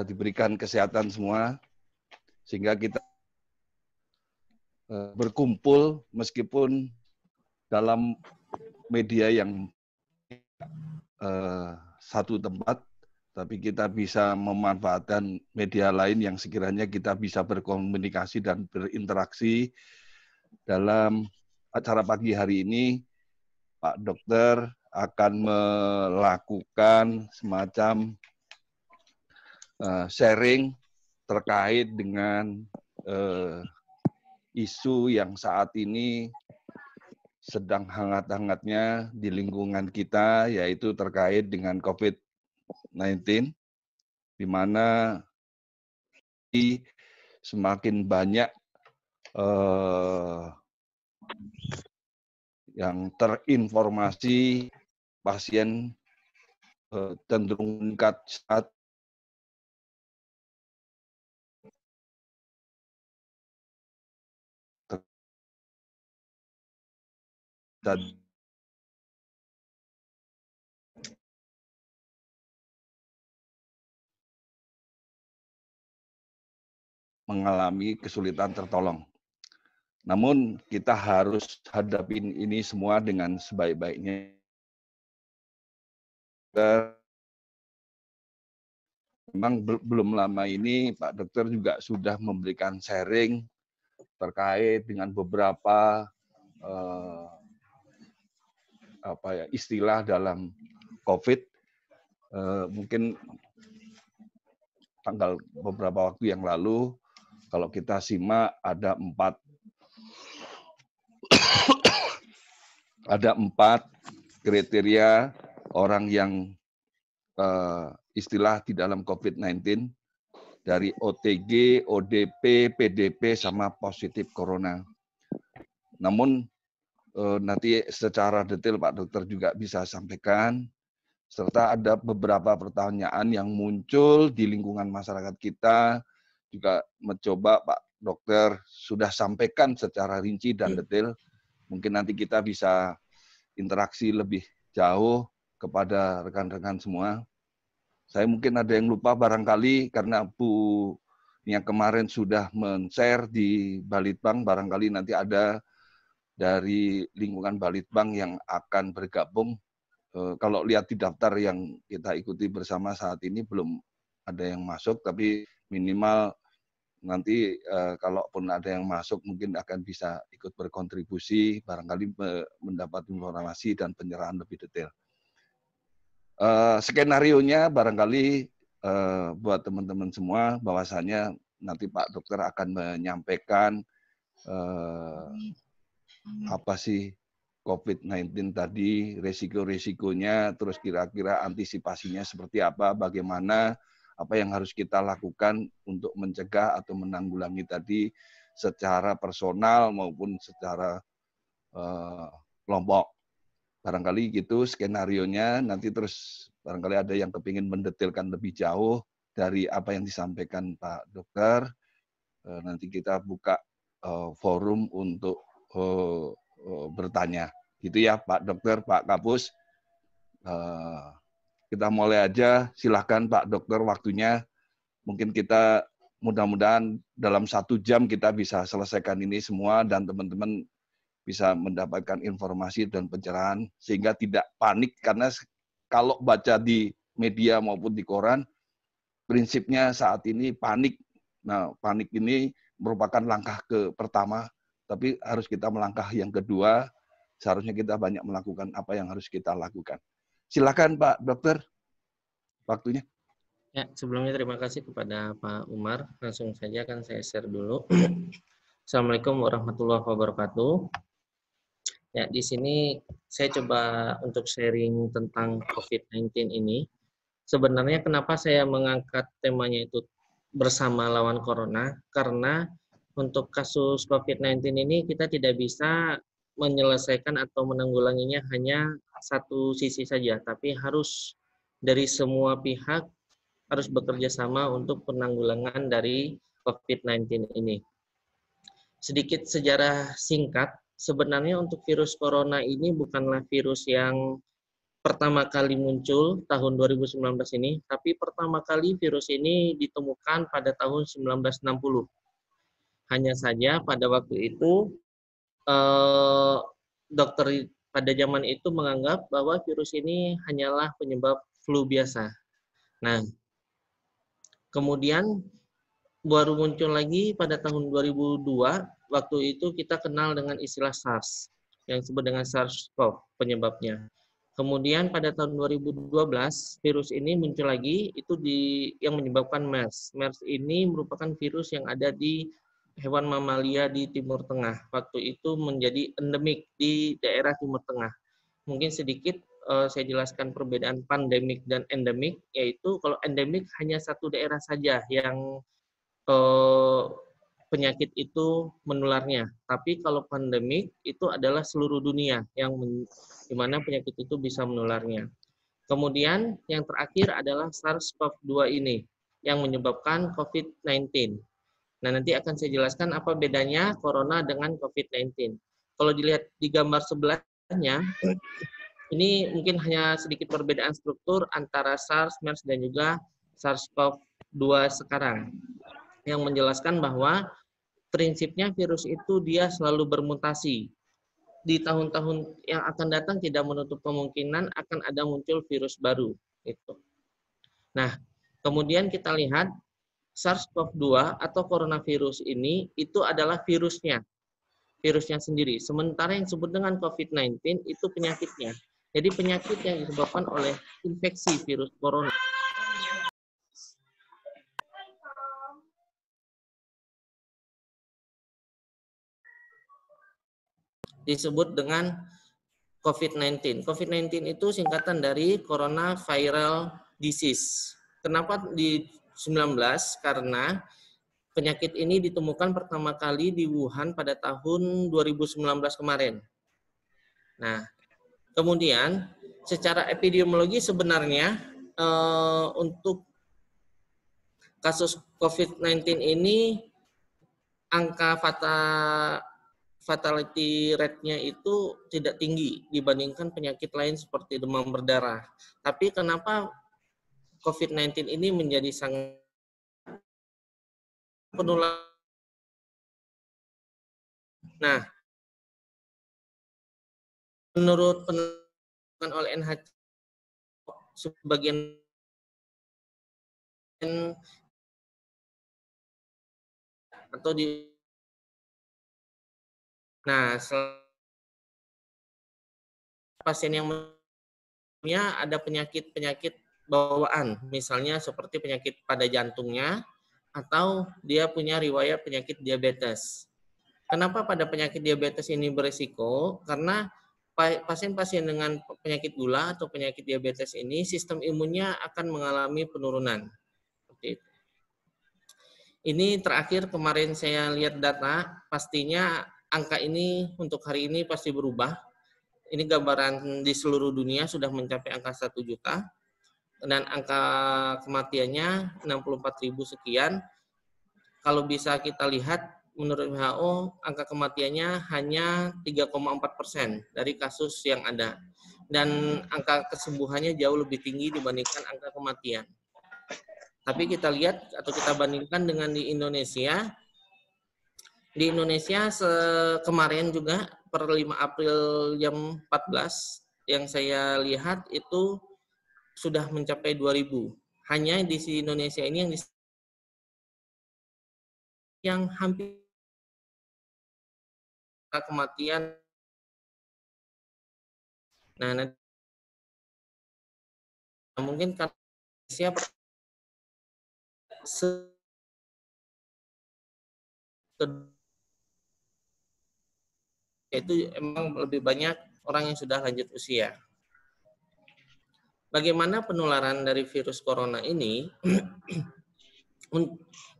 diberikan kesehatan semua, sehingga kita berkumpul meskipun dalam media yang satu tempat, tapi kita bisa memanfaatkan media lain yang sekiranya kita bisa berkomunikasi dan berinteraksi. Dalam acara pagi hari ini, Pak Dokter akan melakukan semacam sharing terkait dengan isu yang saat ini sedang hangat-hangatnya di lingkungan kita, yaitu terkait dengan COVID-19, di mana semakin banyak yang terinformasi pasien cenderung meningkat saat dan mengalami kesulitan tertolong. Namun kita harus hadapin ini semua dengan sebaik-baiknya. Memang belum lama ini Pak Dokter juga sudah memberikan sharing terkait dengan beberapa istilah dalam COVID. Mungkin tanggal beberapa waktu yang lalu, kalau kita simak ada empat kriteria orang yang istilah di dalam COVID-19, dari OTG, ODP, PDP, sama positif corona. Namun nanti secara detail Pak Dokter juga bisa sampaikan, serta ada beberapa pertanyaan yang muncul di lingkungan masyarakat kita, juga mencoba Pak Dokter sudah sampaikan secara rinci dan detail. Mungkin nanti kita bisa interaksi lebih jauh kepada rekan-rekan semua. Saya mungkin ada yang lupa barangkali karena Bu yang kemarin sudah men-share di Balitbank, barangkali nanti ada dari lingkungan Balitbank yang akan bergabung. Kalau lihat di daftar yang kita ikuti bersama saat ini belum ada yang masuk, tapi minimal nanti kalaupun ada yang masuk mungkin akan bisa ikut berkontribusi, barangkali mendapat informasi dan penyerahan lebih detail. Skenario-nya barangkali buat teman-teman semua bahwasanya nanti Pak Dokter akan menyampaikan apa sih COVID-19 tadi, resiko-resikonya, terus kira-kira antisipasinya seperti apa, bagaimana, apa yang harus kita lakukan untuk mencegah atau menanggulangi tadi secara personal maupun secara kelompok. Barangkali gitu skenario-nya, nanti terus barangkali ada yang kepingin mendetailkan lebih jauh dari apa yang disampaikan Pak Dokter. Nanti kita buka forum untuk bertanya. Gitu ya Pak Dokter, Pak Kapus. Kita mulai aja, silahkan Pak Dokter waktunya. Mungkin kita mudah-mudahan dalam 1 jam kita bisa selesaikan ini semua dan teman-teman bisa mendapatkan informasi dan pencerahan sehingga tidak panik, karena kalau baca di media maupun di koran, prinsipnya saat ini panik. Nah, panik ini merupakan langkah pertama, tapi harus kita melangkah yang kedua, seharusnya kita banyak melakukan apa yang harus kita lakukan. Silakan Pak Dokter, waktunya. Ya, sebelumnya terima kasih kepada Pak Umar. Langsung saja kan saya share dulu. Assalamualaikum warahmatullahi wabarakatuh. Ya, di sini saya coba untuk sharing tentang COVID-19 ini. Sebenarnya kenapa saya mengangkat temanya itu bersama lawan corona? Karena untuk kasus COVID-19 ini kita tidak bisa menyelesaikan atau menanggulanginya hanya satu sisi saja, tapi harus dari semua pihak harus bekerja sama untuk penanggulangan dari COVID-19 ini. Sedikit sejarah singkat, sebenarnya untuk virus corona ini bukanlah virus yang pertama kali muncul tahun 2019 ini, tapi pertama kali virus ini ditemukan pada tahun 1960. Hanya saja pada waktu itu dokter pada zaman itu menganggap bahwa virus ini hanyalah penyebab flu biasa. Nah, kemudian baru muncul lagi pada tahun 2002, waktu itu kita kenal dengan istilah SARS, yang disebut dengan SARS-CoV penyebabnya. Kemudian pada tahun 2012, virus ini muncul lagi, itu yang menyebabkan MERS. MERS ini merupakan virus yang ada di hewan mamalia di Timur Tengah. Waktu itu menjadi endemik di daerah Timur Tengah. Mungkin sedikit saya jelaskan perbedaan pandemik dan endemik, yaitu kalau endemik hanya satu daerah saja yang penyakit itu menularnya. Tapi kalau pandemik itu adalah seluruh dunia yang di mana penyakit itu bisa menularnya. Kemudian yang terakhir adalah SARS-CoV-2 ini yang menyebabkan COVID-19. Nah, nanti akan saya jelaskan apa bedanya corona dengan COVID-19. Kalau dilihat di gambar sebelahnya, ini mungkin hanya sedikit perbedaan struktur antara SARS, MERS, dan juga SARS-CoV-2 sekarang. Yang menjelaskan bahwa prinsipnya virus itu dia selalu bermutasi. Di tahun-tahun yang akan datang tidak menutup kemungkinan akan ada muncul virus baru. Gitu. Nah, kemudian kita lihat SARS-CoV-2 atau coronavirus ini itu adalah virusnya sendiri. Sementara yang disebut dengan COVID-19 itu penyakitnya. Jadi penyakit yang disebabkan oleh infeksi virus corona. Disebut dengan COVID-19. COVID-19 itu singkatan dari Coronavirus Disease. Kenapa di 19? Karena penyakit ini ditemukan pertama kali di Wuhan pada tahun 2019 kemarin. Nah, kemudian secara epidemiologi sebenarnya untuk kasus COVID-19 ini angka fatality rate-nya itu tidak tinggi dibandingkan penyakit lain seperti demam berdarah. Tapi kenapa COVID-19 ini menjadi sangat penular? Nah, menurut penelitian oleh NHC, sebagian atau di pasien yang punya ada penyakit bawaan, misalnya seperti penyakit pada jantungnya, atau dia punya riwayat penyakit diabetes. Kenapa pada penyakit diabetes ini berisiko? Karena pasien-pasien dengan penyakit gula atau penyakit diabetes ini sistem imunnya akan mengalami penurunan. Seperti itu. Ini terakhir kemarin saya lihat data, pastinya angka ini untuk hari ini pasti berubah. Ini gambaran di seluruh dunia sudah mencapai angka 1 juta dan angka kematiannya 64.000 sekian. Kalau bisa kita lihat menurut WHO angka kematiannya hanya 3,4% dari kasus yang ada dan angka kesembuhannya jauh lebih tinggi dibandingkan angka kematian. Tapi kita lihat atau kita bandingkan dengan di Indonesia. Di Indonesia kemarin juga per 5 April jam 14 yang saya lihat itu sudah mencapai 2.000. Hanya di Indonesia ini yang hampir kematian. Nah, mungkin karena siapa itu emang lebih banyak orang yang sudah lanjut usia. Bagaimana penularan dari virus corona ini?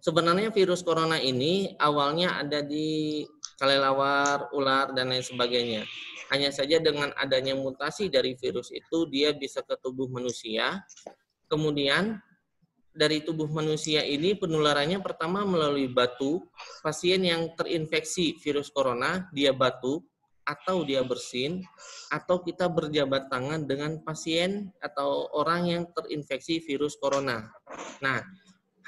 Sebenarnya virus corona ini awalnya ada di kelelawar, ular, dan lain sebagainya. Hanya saja dengan adanya mutasi dari virus itu, dia bisa ke tubuh manusia. Kemudian dari tubuh manusia ini penularannya pertama melalui batuk. Pasien yang terinfeksi virus corona, dia batuk atau dia bersin, atau kita berjabat tangan dengan pasien atau orang yang terinfeksi virus corona. Nah,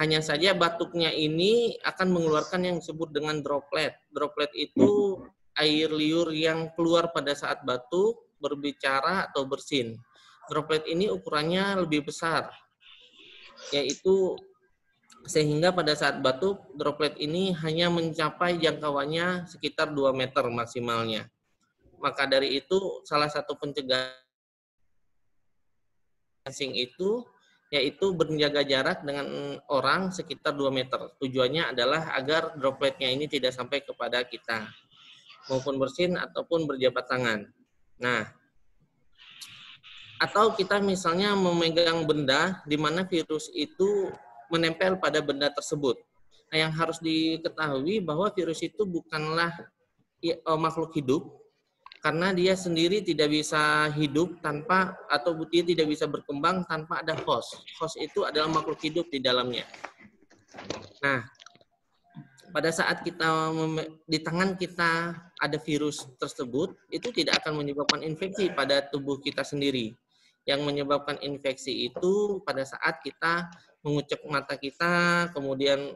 hanya saja batuknya ini akan mengeluarkan yang disebut dengan droplet. Droplet itu air liur yang keluar pada saat batuk, berbicara, atau bersin. Droplet ini ukurannya lebih besar, yaitu sehingga pada saat batuk, droplet ini hanya mencapai jangkauannya sekitar 2 meter maksimalnya. Maka dari itu, salah satu pencegahan itu yaitu berjaga jarak dengan orang sekitar 2 meter. Tujuannya adalah agar dropletnya ini tidak sampai kepada kita, maupun bersin ataupun berjabat tangan. Nah, atau kita misalnya memegang benda di mana virus itu menempel pada benda tersebut. Nah, yang harus diketahui bahwa virus itu bukanlah makhluk hidup, karena dia sendiri tidak bisa hidup tanpa, atau dia tidak bisa berkembang tanpa ada host. Host itu adalah makhluk hidup di dalamnya. Nah, pada saat kita di tangan kita ada virus tersebut, itu tidak akan menyebabkan infeksi pada tubuh kita sendiri. Yang menyebabkan infeksi itu pada saat kita mengucek mata kita, kemudian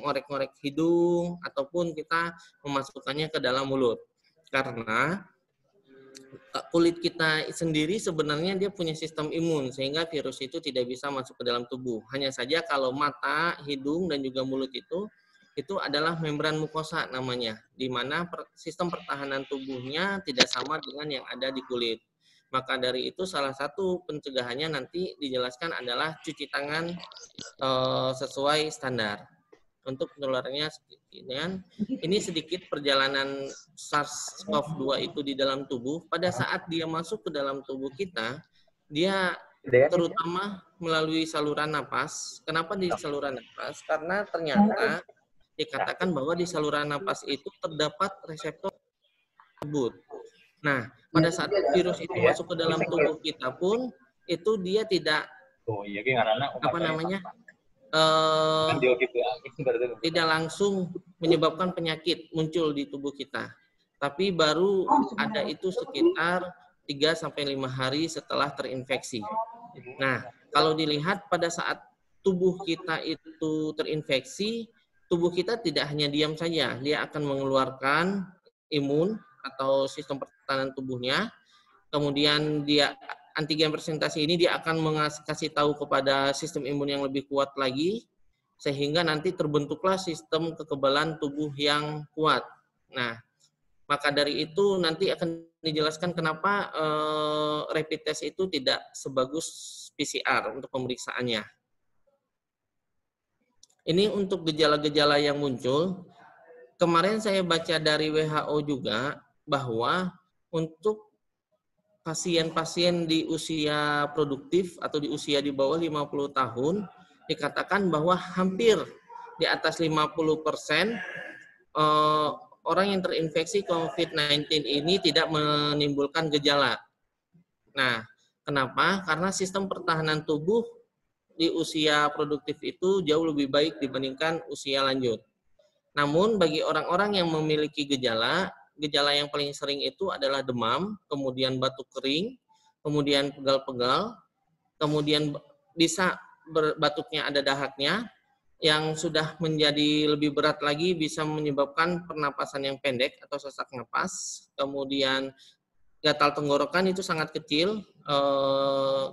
ngorek-ngorek hidung, ataupun kita memasukkannya ke dalam mulut. Karena kulit kita sendiri sebenarnya dia punya sistem imun, sehingga virus itu tidak bisa masuk ke dalam tubuh. Hanya saja kalau mata, hidung, dan juga mulut itu adalah membran mukosa namanya, di mana sistem pertahanan tubuhnya tidak sama dengan yang ada di kulit. Maka dari itu salah satu pencegahannya nanti dijelaskan adalah cuci tangan sesuai standar. Untuk penularannya ini sedikit perjalanan SARS-CoV-2 itu di dalam tubuh. Pada saat dia masuk ke dalam tubuh kita, dia terutama melalui saluran napas. Kenapa di saluran napas? Karena ternyata dikatakan bahwa di saluran napas itu terdapat reseptor tersebut. Nah, pada saat virus itu masuk ke dalam tubuh kita pun, itu dia tidak tidak langsung menyebabkan penyakit muncul di tubuh kita. Tapi baru ada itu sekitar 3-5 hari setelah terinfeksi. Nah, kalau dilihat pada saat tubuh kita itu terinfeksi, tubuh kita tidak hanya diam saja, dia akan mengeluarkan imun atau sistem pertahanan tubuhnya, kemudian dia antigen presentasi ini dia akan kasih tahu kepada sistem imun yang lebih kuat lagi, sehingga nanti terbentuklah sistem kekebalan tubuh yang kuat. Nah, maka dari itu nanti akan dijelaskan kenapa rapid test itu tidak sebagus PCR untuk pemeriksaannya. Ini untuk gejala-gejala yang muncul. Kemarin saya baca dari WHO juga bahwa untuk pasien-pasien di usia produktif atau di usia di bawah 50 tahun dikatakan bahwa hampir di atas 50% orang yang terinfeksi COVID-19 ini tidak menimbulkan gejala. Nah, kenapa? Karena sistem pertahanan tubuh di usia produktif itu jauh lebih baik dibandingkan usia lanjut. Namun bagi orang-orang yang memiliki gejala yang paling sering itu adalah demam, kemudian batuk kering, kemudian pegal-pegal, kemudian bisa batuknya ada dahaknya, yang sudah menjadi lebih berat lagi bisa menyebabkan pernapasan yang pendek atau sesak napas, kemudian gatal tenggorokan itu sangat kecil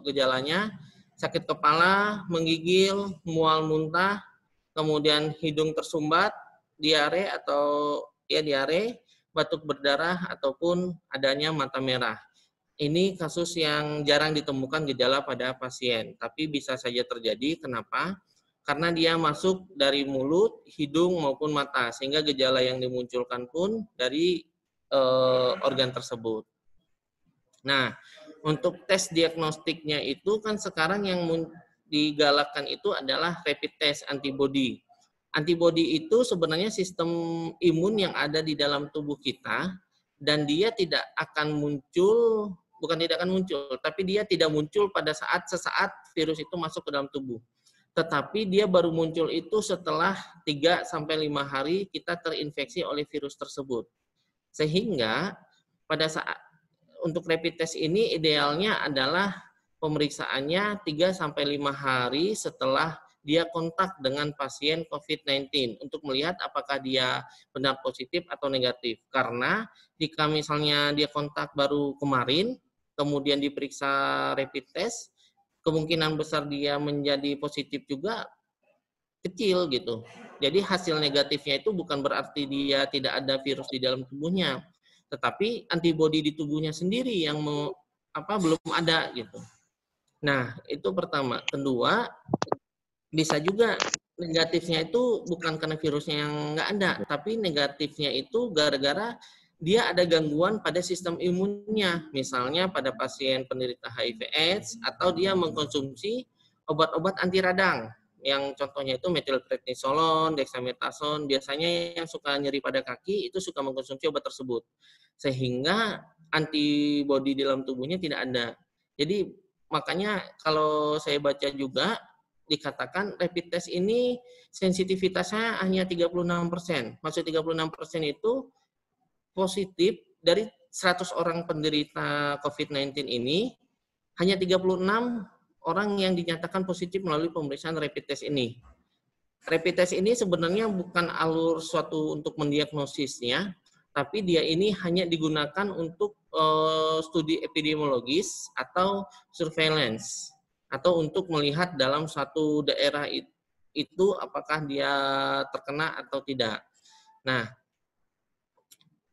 gejalanya, sakit kepala, menggigil, mual muntah, kemudian hidung tersumbat, diare atau diare, batuk berdarah, ataupun adanya mata merah. Ini kasus yang jarang ditemukan gejala pada pasien, tapi bisa saja terjadi. Kenapa? Karena dia masuk dari mulut, hidung, maupun mata, sehingga gejala yang dimunculkan pun dari organ tersebut. Nah, untuk tes diagnostiknya itu kan sekarang yang digalakkan itu adalah rapid test antibody. Antibody itu sebenarnya sistem imun yang ada di dalam tubuh kita, dan dia tidak akan muncul, bukan tidak akan muncul, tapi dia tidak muncul pada sesaat virus itu masuk ke dalam tubuh. Tetapi dia baru muncul itu setelah 3-5 hari kita terinfeksi oleh virus tersebut. Sehingga pada saat untuk rapid test ini idealnya adalah pemeriksaannya 3-5 hari setelah dia kontak dengan pasien COVID-19 untuk melihat apakah dia benar positif atau negatif. Karena jika misalnya dia kontak baru kemarin, kemudian diperiksa rapid test, kemungkinan besar dia menjadi positif juga kecil gitu. Jadi hasil negatifnya itu bukan berarti dia tidak ada virus di dalam tubuhnya, tetapi antibodi di tubuhnya sendiri yang belum ada gitu. Nah, itu pertama. Kedua, bisa juga negatifnya itu bukan karena virusnya yang nggak ada, tapi negatifnya itu gara-gara dia ada gangguan pada sistem imunnya, misalnya pada pasien penderita HIV/AIDS atau dia mengkonsumsi obat-obat anti radang, yang contohnya itu metilprednisolon, dexamethasone, biasanya yang suka nyeri pada kaki itu suka mengkonsumsi obat tersebut, sehingga antibodi di dalam tubuhnya tidak ada. Jadi makanya kalau saya baca juga dikatakan rapid test ini sensitivitasnya hanya 36%. Maksud 36% itu positif dari 100 orang penderita COVID-19 ini, hanya 36 orang yang dinyatakan positif melalui pemeriksaan rapid test ini. Rapid test ini sebenarnya bukan alur suatu untuk mendiagnosisnya, tapi dia ini hanya digunakan untuk studi epidemiologis atau surveillance, atau untuk melihat dalam suatu daerah itu apakah dia terkena atau tidak. Nah,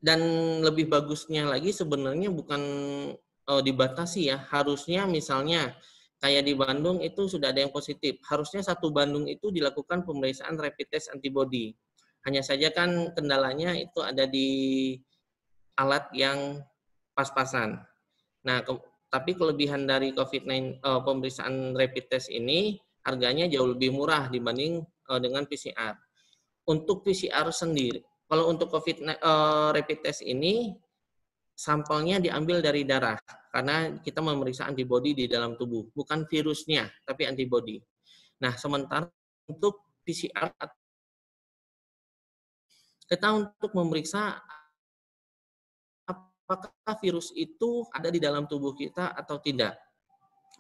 dan lebih bagusnya lagi sebenarnya bukan dibatasi ya, harusnya misalnya kayak di Bandung itu sudah ada yang positif, harusnya satu Bandung itu dilakukan pemeriksaan rapid test antibody. Hanya saja kan kendalanya itu ada di alat yang pas-pasan. Nah, tapi kelebihan dari COVID-19 pemeriksaan rapid test ini harganya jauh lebih murah dibanding dengan PCR. Untuk PCR sendiri, kalau untuk rapid test ini sampelnya diambil dari darah karena kita memeriksa antibodi di dalam tubuh, bukan virusnya tapi antibodi. Nah, sementara untuk PCR kita untuk memeriksa apakah virus itu ada di dalam tubuh kita atau tidak.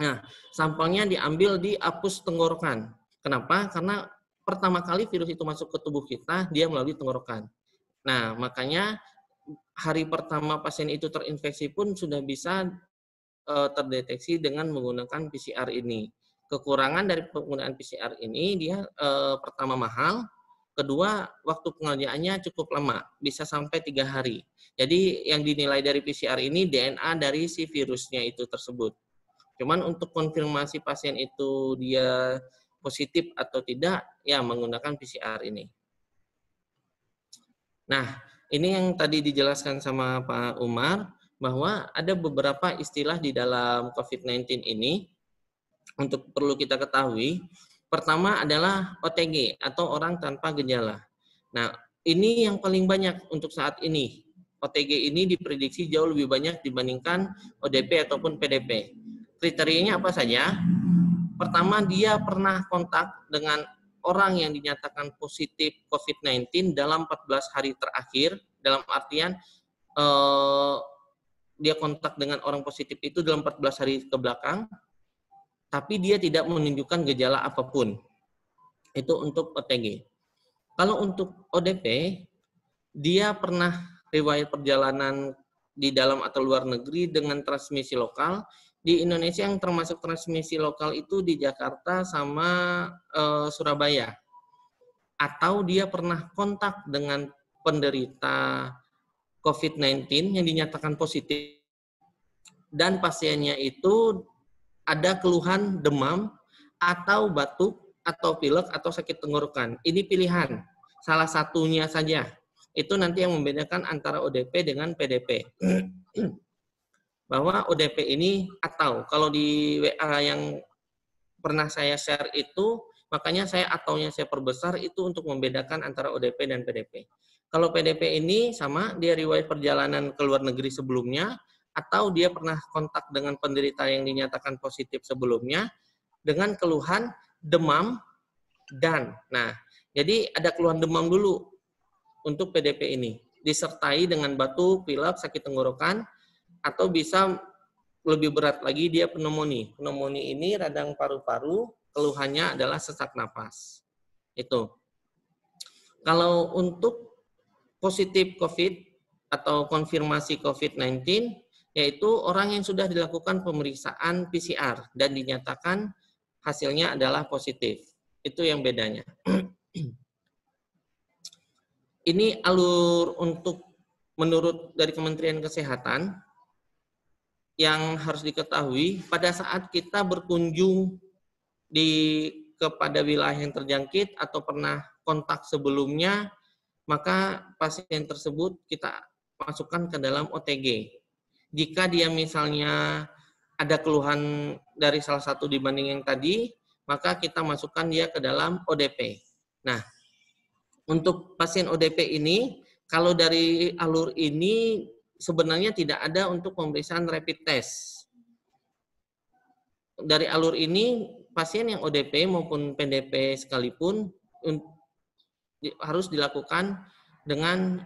Nah, sampelnya diambil di apus tenggorokan. Kenapa? Karena pertama kali virus itu masuk ke tubuh kita, dia melalui tenggorokan. Nah, makanya hari pertama pasien itu terinfeksi pun sudah bisa terdeteksi dengan menggunakan PCR ini. Kekurangan dari penggunaan PCR ini, dia pertama mahal, kedua waktu pengerjaannya cukup lama, bisa sampai 3 hari. Jadi yang dinilai dari PCR ini DNA dari si virusnya itu tersebut. Cuman untuk konfirmasi pasien itu dia positif atau tidak, ya menggunakan PCR ini. Nah, ini yang tadi dijelaskan sama Pak Umar, bahwa ada beberapa istilah di dalam COVID-19 ini untuk perlu kita ketahui. Pertama adalah OTG atau orang tanpa gejala. Nah, ini yang paling banyak untuk saat ini. OTG ini diprediksi jauh lebih banyak dibandingkan ODP ataupun PDP. Kriterianya apa saja? Pertama, dia pernah kontak dengan orang yang dinyatakan positif COVID-19 dalam 14 hari terakhir, dalam artian dia kontak dengan orang positif itu dalam 14 hari ke belakang, tapi dia tidak menunjukkan gejala apapun. Itu untuk OTG. Kalau untuk ODP, dia pernah riwayat perjalanan di dalam atau luar negeri dengan transmisi lokal. Di Indonesia yang termasuk transmisi lokal itu di Jakarta sama Surabaya. Atau dia pernah kontak dengan penderita COVID-19 yang dinyatakan positif dan pasiennya itu ada keluhan demam atau batuk atau pilek atau sakit tenggorokan. Ini pilihan, salah satunya saja. Itu nanti yang membedakan antara ODP dengan PDP. Bahwa ODP ini atau kalau di WA yang pernah saya share itu, makanya saya ataunya saya perbesar itu untuk membedakan antara ODP dan PDP. Kalau PDP ini sama, dia riwayat perjalanan ke luar negeri sebelumnya, atau dia pernah kontak dengan penderita yang dinyatakan positif sebelumnya, dengan keluhan demam dan, nah, jadi ada keluhan demam dulu untuk PDP ini. disertai dengan batuk, pilek, sakit tenggorokan, atau bisa lebih berat lagi dia pneumonia. Pneumonia ini radang paru-paru, keluhannya adalah sesak napas. Itu. Kalau untuk positif COVID atau konfirmasi COVID-19, yaitu orang yang sudah dilakukan pemeriksaan PCR dan dinyatakan hasilnya adalah positif. Itu yang bedanya. Ini alur untuk menurut dari Kementerian Kesehatan yang harus diketahui pada saat kita berkunjung kepada wilayah yang terjangkit atau pernah kontak sebelumnya, maka pasien tersebut kita masukkan ke dalam OTG. Jika dia misalnya ada keluhan dari salah satu dibanding yang tadi, maka kita masukkan dia ke dalam ODP. Nah, untuk pasien ODP ini, kalau dari alur ini sebenarnya tidak ada untuk pemeriksaan rapid test. Dari alur ini, pasien yang ODP maupun PDP sekalipun harus dilakukan dengan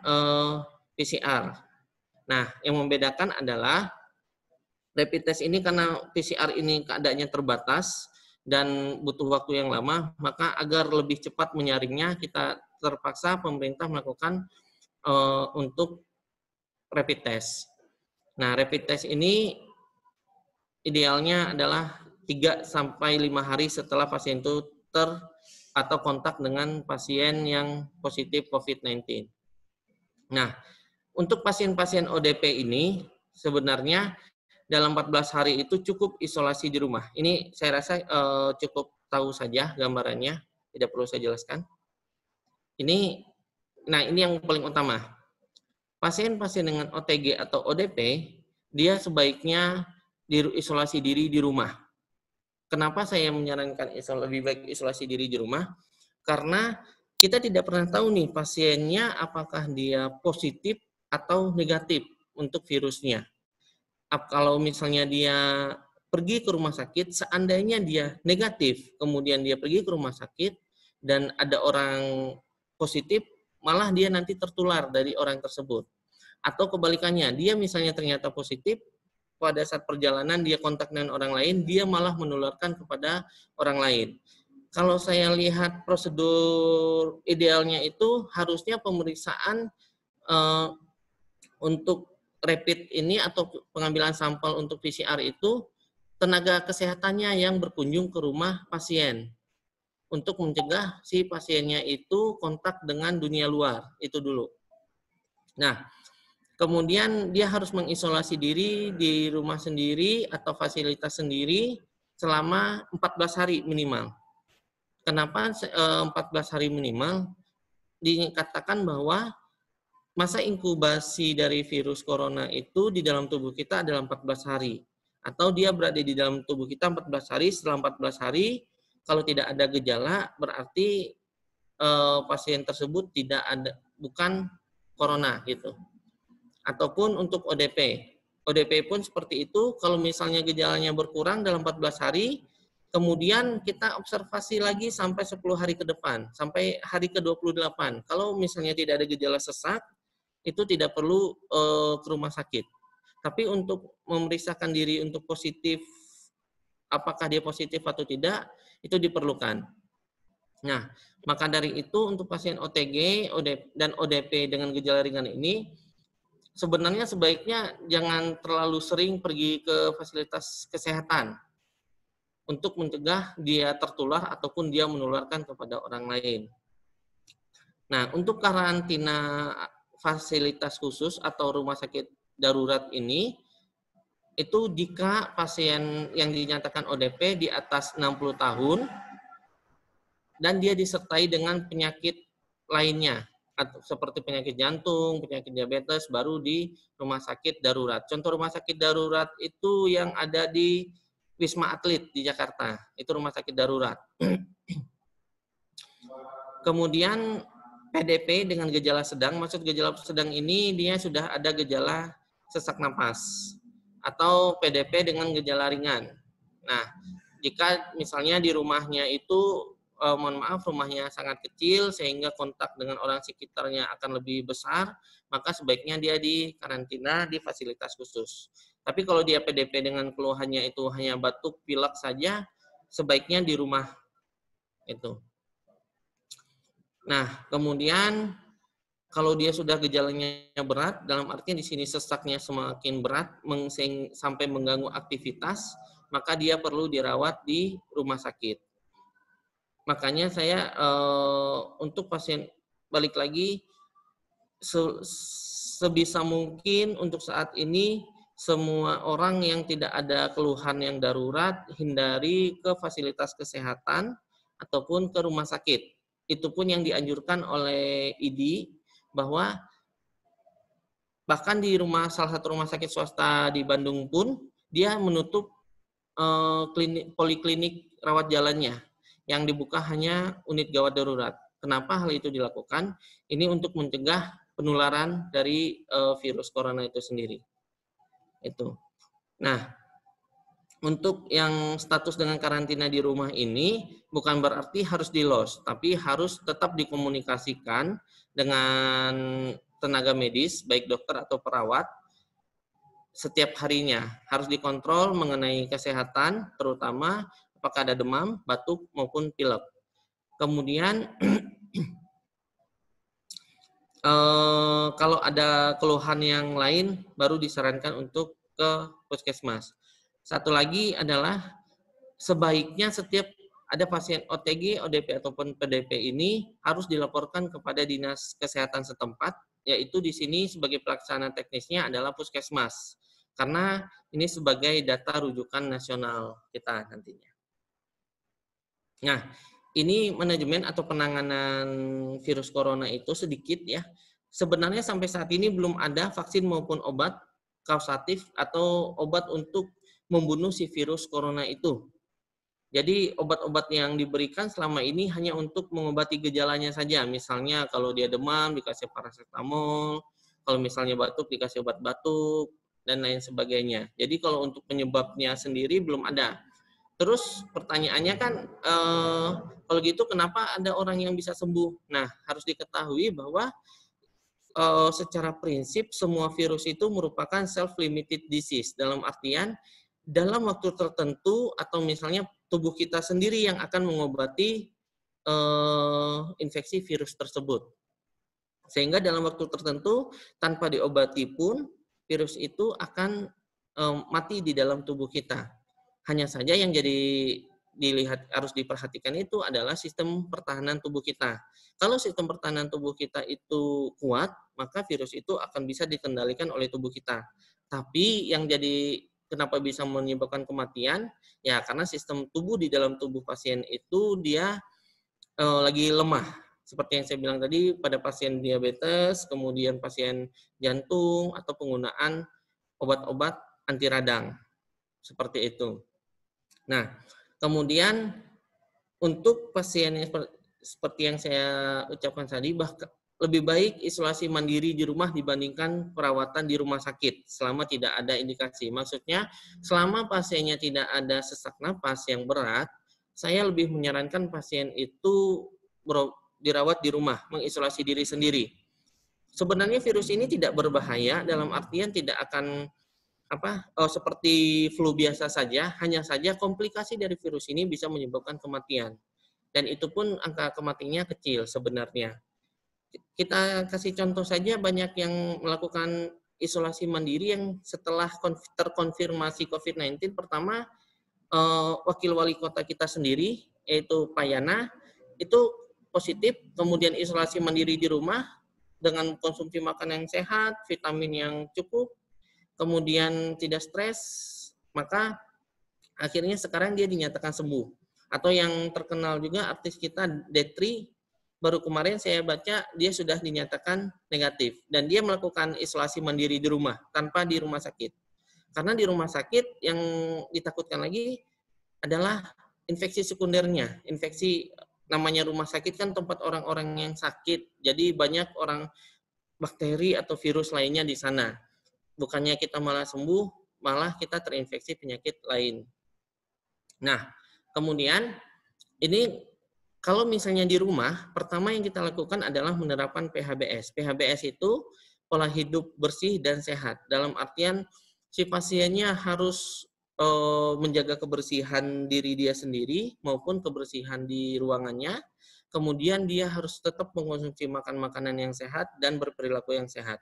PCR. Nah, yang membedakan adalah rapid test ini karena PCR ini keadaannya terbatas dan butuh waktu yang lama, maka agar lebih cepat menyaringnya, kita terpaksa pemerintah melakukan untuk rapid test. Nah, rapid test ini idealnya adalah 3-5 hari setelah pasien itu atau kontak dengan pasien yang positif COVID-19. Nah, untuk pasien-pasien ODP ini sebenarnya dalam 14 hari itu cukup isolasi di rumah. Ini saya rasa cukup tahu saja gambarannya, tidak perlu saya jelaskan. Ini yang paling utama. Pasien-pasien dengan OTG atau ODP, dia sebaiknya isolasi diri di rumah. Kenapa saya menyarankan lebih baik isolasi diri di rumah? Karena kita tidak pernah tahu nih pasiennya apakah dia positif atau negatif untuk virusnya. Kalau misalnya dia pergi ke rumah sakit, seandainya dia negatif, kemudian dia pergi ke rumah sakit dan ada orang positif, malah dia nanti tertular dari orang tersebut. Atau kebalikannya, dia misalnya ternyata positif, pada saat perjalanan dia kontak dengan orang lain, dia malah menularkan kepada orang lain. Kalau saya lihat prosedur idealnya itu harusnya pemeriksaan untuk rapid ini atau pengambilan sampel untuk PCR itu tenaga kesehatannya yang berkunjung ke rumah pasien untuk mencegah si pasiennya itu kontak dengan dunia luar, itu dulu. Nah, kemudian dia harus mengisolasi diri di rumah sendiri atau fasilitas sendiri selama 14 hari minimal. Kenapa 14 hari minimal? Dikatakan bahwa masa inkubasi dari virus corona itu di dalam tubuh kita adalah 14 hari. Atau dia berada di dalam tubuh kita 14 hari, setelah 14 hari, kalau tidak ada gejala, berarti pasien tersebut bukan corona gitu. Ataupun untuk ODP. ODP pun seperti itu, kalau misalnya gejalanya berkurang dalam 14 hari, kemudian kita observasi lagi sampai 10 hari ke depan, sampai hari ke-28. Kalau misalnya tidak ada gejala sesak, itu tidak perlu ke rumah sakit. Tapi untuk memeriksakan diri untuk positif, apakah dia positif atau tidak, itu diperlukan. Nah, maka dari itu untuk pasien OTG dan ODP dengan gejala ringan ini, sebenarnya sebaiknya jangan terlalu sering pergi ke fasilitas kesehatan untuk mencegah dia tertular ataupun dia menularkan kepada orang lain. Nah, untuk karantina fasilitas khusus atau rumah sakit darurat ini, itu jika pasien yang dinyatakan ODP di atas 60 tahun dan dia disertai dengan penyakit lainnya, seperti penyakit jantung, penyakit diabetes, baru di rumah sakit darurat. Contoh rumah sakit darurat itu yang ada di Wisma Atlet di Jakarta, itu rumah sakit darurat. Kemudian PDP dengan gejala sedang, maksud gejala sedang ini dia sudah ada gejala sesak napas, atau PDP dengan gejala ringan. Nah, jika misalnya di rumahnya itu mohon maaf, rumahnya sangat kecil sehingga kontak dengan orang sekitarnya akan lebih besar, maka sebaiknya dia dikarantina di fasilitas khusus. Tapi kalau dia PDP dengan keluhannya itu hanya batuk, pilek saja, sebaiknya di rumah itu. Nah, kemudian kalau dia sudah gejalanya berat, dalam artian di sini sesaknya semakin berat sampai mengganggu aktivitas, maka dia perlu dirawat di rumah sakit. Makanya saya untuk pasien, balik lagi, sebisa mungkin untuk saat ini semua orang yang tidak ada keluhan yang darurat hindari ke fasilitas kesehatan ataupun ke rumah sakit. Itu pun yang dianjurkan oleh ID, bahwa bahkan di salah satu rumah sakit swasta di Bandung pun dia menutup poliklinik rawat jalannya, yang dibuka hanya unit gawat darurat. Kenapa hal itu dilakukan? Ini untuk mencegah penularan dari virus corona itu sendiri. Itu. Nah, untuk yang status dengan karantina di rumah ini bukan berarti harus di-loss, tapi harus tetap dikomunikasikan dengan tenaga medis, baik dokter atau perawat, setiap harinya. Harus dikontrol mengenai kesehatan, terutama apakah ada demam, batuk, maupun pilek. Kemudian, kalau ada keluhan yang lain, baru disarankan untuk ke puskesmas. Satu lagi adalah sebaiknya setiap ada pasien OTG, ODP, ataupun PDP ini harus dilaporkan kepada dinas kesehatan setempat, yaitu di sini sebagai pelaksana teknisnya adalah puskesmas. Karena ini sebagai data rujukan nasional kita nantinya. Nah, ini manajemen atau penanganan virus corona itu sedikit ya. Sebenarnya sampai saat ini belum ada vaksin maupun obat kausatif atau obat untuk membunuh si virus corona itu. Jadi obat-obat yang diberikan selama ini hanya untuk mengobati gejalanya saja. Misalnya kalau dia demam dikasih paracetamol, kalau misalnya batuk dikasih obat batuk, dan lain sebagainya. Jadi kalau untuk penyebabnya sendiri belum ada. Terus pertanyaannya kan, kalau gitu kenapa ada orang yang bisa sembuh? Nah, harus diketahui bahwa secara prinsip semua virus itu merupakan self-limited disease. Dalam artian, dalam waktu tertentu atau misalnya tubuh kita sendiri yang akan mengobati infeksi virus tersebut. Sehingga dalam waktu tertentu, tanpa diobati pun, virus itu akan mati di dalam tubuh kita. Hanya saja yang harus diperhatikan itu adalah sistem pertahanan tubuh kita. Kalau sistem pertahanan tubuh kita itu kuat, maka virus itu akan bisa dikendalikan oleh tubuh kita. Tapi yang kenapa bisa menyebabkan kematian? Ya karena sistem tubuh di dalam tubuh pasien itu dia lagi lemah. Seperti yang saya bilang tadi, pada pasien diabetes, kemudian pasien jantung, atau penggunaan obat-obat anti radang. Seperti itu. Nah, kemudian untuk pasien yang seperti yang saya ucapkan tadi, lebih baik isolasi mandiri di rumah dibandingkan perawatan di rumah sakit selama tidak ada indikasi. Maksudnya, selama pasiennya tidak ada sesak napas yang berat, saya lebih menyarankan pasien itu dirawat di rumah, mengisolasi diri sendiri. Sebenarnya virus ini tidak berbahaya, dalam artian tidak akan seperti flu biasa saja, hanya saja komplikasi dari virus ini bisa menyebabkan kematian. Dan itu pun angka kematiannya kecil sebenarnya. Kita kasih contoh saja, banyak yang melakukan isolasi mandiri yang setelah terkonfirmasi COVID-19, pertama wakil wali kota kita sendiri, yaitu Pak Yana, itu positif, kemudian isolasi mandiri di rumah dengan konsumsi makanan yang sehat, vitamin yang cukup, kemudian tidak stres, maka akhirnya sekarang dia dinyatakan sembuh. Atau yang terkenal juga artis kita, Detri, baru kemarin saya baca dia sudah dinyatakan negatif. Dan dia melakukan isolasi mandiri di rumah, tanpa di rumah sakit. Karena di rumah sakit yang ditakutkan lagi adalah infeksi sekundernya. Infeksi, namanya rumah sakit kan tempat orang-orang yang sakit. Jadi banyak orang bakteri atau virus lainnya di sana. Bukannya kita malah sembuh, malah kita terinfeksi penyakit lain. Nah, kemudian ini Kalau misalnya di rumah, pertama yang kita lakukan adalah menerapkan PHBS. PHBS itu pola hidup bersih dan sehat. Dalam artian si pasiennya harus menjaga kebersihan diri dia sendiri maupun kebersihan di ruangannya. Kemudian dia harus tetap mengkonsumsi makanan yang sehat dan berperilaku yang sehat.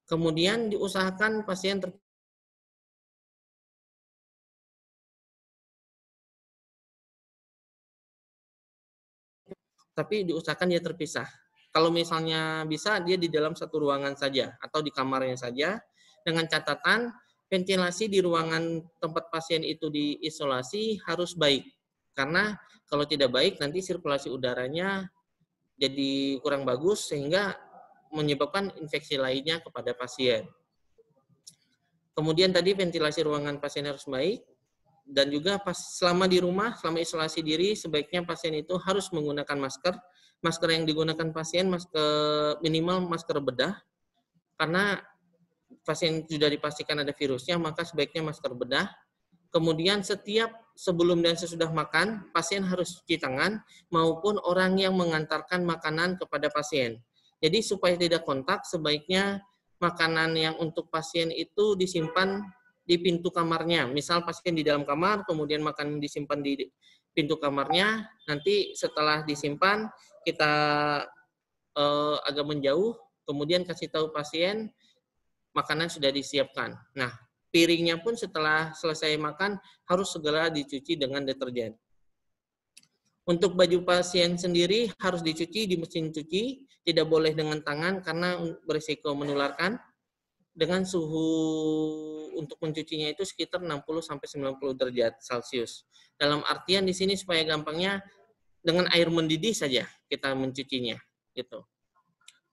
Kemudian diusahakan pasien tapi diusahakan dia terpisah. Kalau misalnya bisa, dia di dalam satu ruangan saja atau di kamarnya saja, dengan catatan ventilasi di ruangan tempat pasien itu diisolasi harus baik. Karena kalau tidak baik, nanti sirkulasi udaranya jadi kurang bagus, sehingga menyebabkan infeksi lainnya kepada pasien. Kemudian tadi ventilasi ruangan pasien harus baik, dan juga selama di rumah, selama isolasi diri, sebaiknya pasien itu harus menggunakan masker. Masker yang digunakan pasien minimal masker bedah, karena pasien sudah dipastikan ada virusnya, maka sebaiknya masker bedah. Kemudian sebelum dan sesudah makan, pasien harus cuci tangan maupun orang yang mengantarkan makanan kepada pasien. Jadi supaya tidak kontak, sebaiknya makanan yang untuk pasien itu disimpan di pintu kamarnya. Misal pasien di dalam kamar, kemudian makanan disimpan di pintu kamarnya, nanti setelah disimpan, kita agak menjauh, kemudian kasih tahu pasien, makanan sudah disiapkan. Nah, piringnya pun setelah selesai makan, harus segera dicuci dengan deterjen. Untuk baju pasien sendiri harus dicuci di mesin cuci, tidak boleh dengan tangan karena berisiko menularkan. Dengan suhu untuk mencucinya itu sekitar 60-90 derajat Celcius. Dalam artian di sini supaya gampangnya dengan air mendidih saja kita mencucinya, gitu.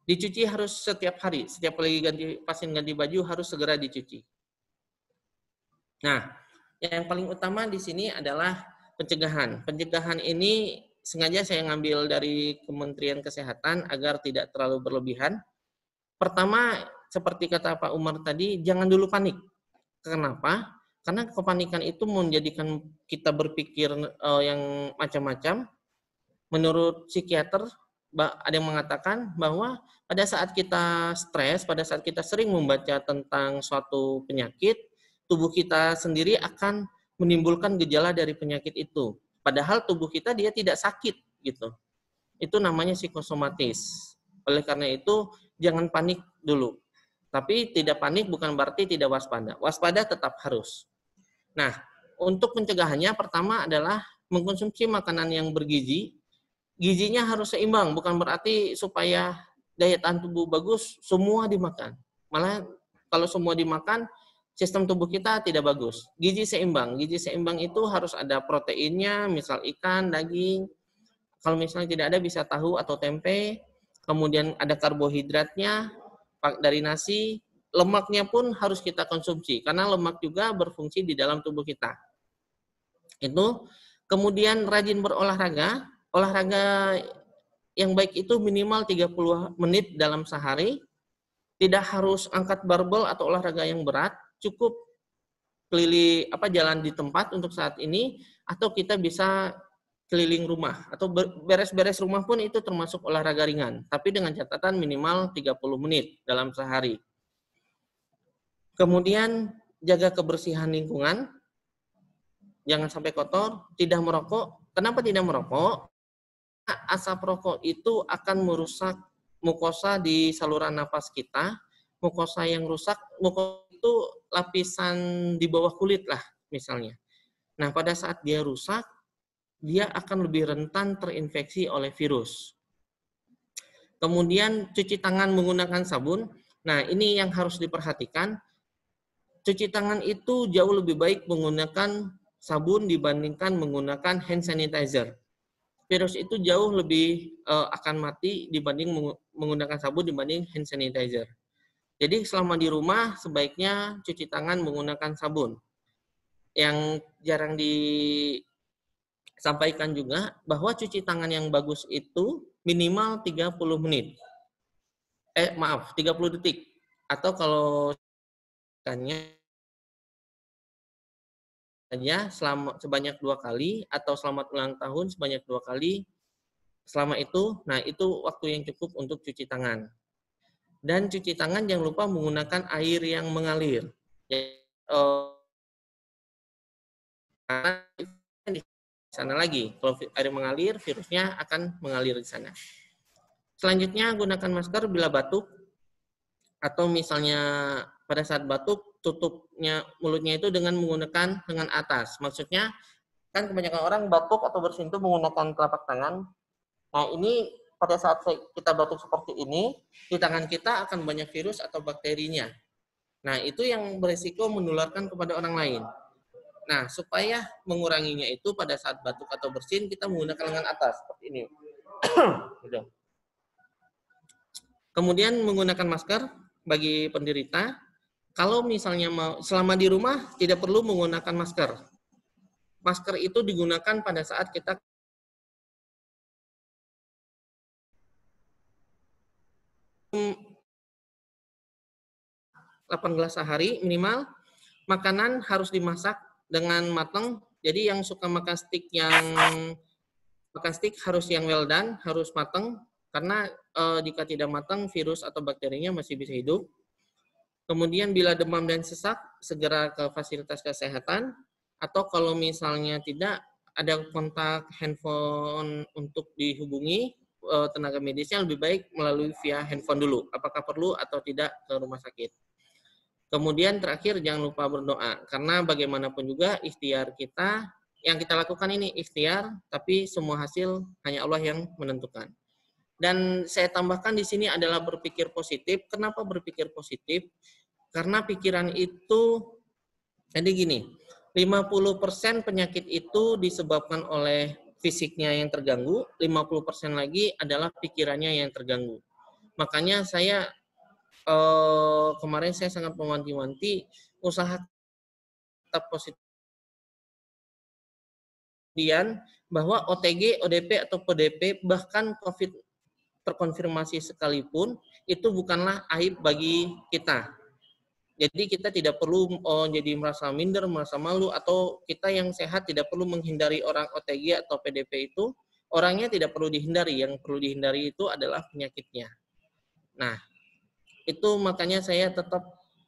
Dicuci harus setiap hari, setiap kali pasien ganti baju harus segera dicuci. Nah, yang paling utama di sini adalah pencegahan. Pencegahan ini sengaja saya ngambil dari Kementerian Kesehatan agar tidak terlalu berlebihan. Pertama, seperti kata Pak Umar tadi, jangan dulu panik. Kenapa? Karena kepanikan itu menjadikan kita berpikir yang macam-macam. Menurut psikiater, ada yang mengatakan bahwa pada saat kita stres, pada saat kita sering membaca tentang suatu penyakit, tubuh kita sendiri akan menimbulkan gejala dari penyakit itu. Padahal tubuh kita dia tidak sakit gitu. Itu namanya psikosomatis. Oleh karena itu, jangan panik dulu. Tapi tidak panik bukan berarti tidak waspada. Waspada tetap harus. Nah, untuk pencegahannya pertama adalah mengkonsumsi makanan yang bergizi. Gizinya harus seimbang, bukan berarti supaya daya tahan tubuh bagus semua dimakan. Malah kalau semua dimakan, sistem tubuh kita tidak bagus. Gizi seimbang. Gizi seimbang itu harus ada proteinnya, misal ikan, daging. Kalau misalnya tidak ada bisa tahu atau tempe. Kemudian ada karbohidratnya dari nasi. Lemaknya pun harus kita konsumsi karena lemak juga berfungsi di dalam tubuh kita. Itu. Kemudian rajin berolahraga. Olahraga yang baik itu minimal 30 menit dalam sehari. Tidak harus angkat barbel atau olahraga yang berat, cukup keliling jalan di tempat untuk saat ini, atau kita bisa keliling rumah atau beres-beres rumah pun itu termasuk olahraga ringan, tapi dengan catatan minimal 30 menit dalam sehari. Kemudian jaga kebersihan lingkungan, jangan sampai kotor, tidak merokok. Kenapa tidak merokok? Asap rokok itu akan merusak mukosa di saluran napas kita. Mukosa yang rusak, mukosa itu lapisan di bawah kulit lah misalnya. Nah, pada saat dia rusak, dia akan lebih rentan terinfeksi oleh virus. Kemudian cuci tangan menggunakan sabun. Nah, ini yang harus diperhatikan. Cuci tangan itu jauh lebih baik menggunakan sabun dibandingkan menggunakan hand sanitizer. Virus itu jauh lebih akan mati dibanding menggunakan sabun dibanding hand sanitizer. Jadi selama di rumah sebaiknya cuci tangan menggunakan sabun. Yang jarang disampaikan juga bahwa cuci tangan yang bagus itu minimal 30 menit. 30 detik. Atau kalau saja sebanyak 2 kali atau selamat ulang tahun sebanyak 2 kali, Selama itu, nah itu waktu yang cukup untuk cuci tangan. Dan cuci tangan jangan lupa menggunakan air yang mengalir. Karena di sana lagi, kalau air mengalir, virusnya akan mengalir di sana. Selanjutnya, gunakan masker bila batuk, atau misalnya pada saat batuk, tutupnya mulutnya itu dengan menggunakan lengan atas. Maksudnya, kan kebanyakan orang batuk atau bersin itu menggunakan telapak tangan. Nah, ini pada saat kita batuk seperti ini, di tangan kita akan banyak virus atau bakterinya. Nah, itu yang berisiko menularkan kepada orang lain. Nah, supaya menguranginya itu pada saat batuk atau bersin, kita menggunakan lengan atas, seperti ini. Kemudian menggunakan masker bagi penderita. Kalau misalnya mau selama di rumah, tidak perlu menggunakan masker. Masker itu digunakan pada saat kita 18 sehari minimal. Makanan harus dimasak dengan matang. Jadi yang suka makan steak harus yang well done, harus matang. Karena jika tidak matang, virus atau bakterinya masih bisa hidup. Kemudian bila demam dan sesak, segera ke fasilitas kesehatan. Atau kalau misalnya tidak ada kontak handphone untuk dihubungi tenaga medisnya, lebih baik melalui via handphone dulu. Apakah perlu atau tidak ke rumah sakit. Kemudian terakhir jangan lupa berdoa, karena bagaimanapun juga ikhtiar kita, yang kita lakukan ini ikhtiar, tapi semua hasil hanya Allah yang menentukan. Dan saya tambahkan di sini adalah berpikir positif. Kenapa berpikir positif? Karena pikiran itu, jadi gini, 50% penyakit itu disebabkan oleh fisiknya yang terganggu, 50% lagi adalah pikirannya yang terganggu. Makanya saya kemarin saya sangat mewanti-wanti usaha tetap positif. Kemudian bahwa OTG, ODP atau PDP bahkan COVID terkonfirmasi sekalipun itu bukanlah aib bagi kita. Jadi kita tidak perlu jadi merasa minder, merasa malu, atau kita yang sehat tidak perlu menghindari orang OTG atau PDP itu. Orangnya tidak perlu dihindari, yang perlu dihindari itu adalah penyakitnya. Nah, itu makanya saya tetap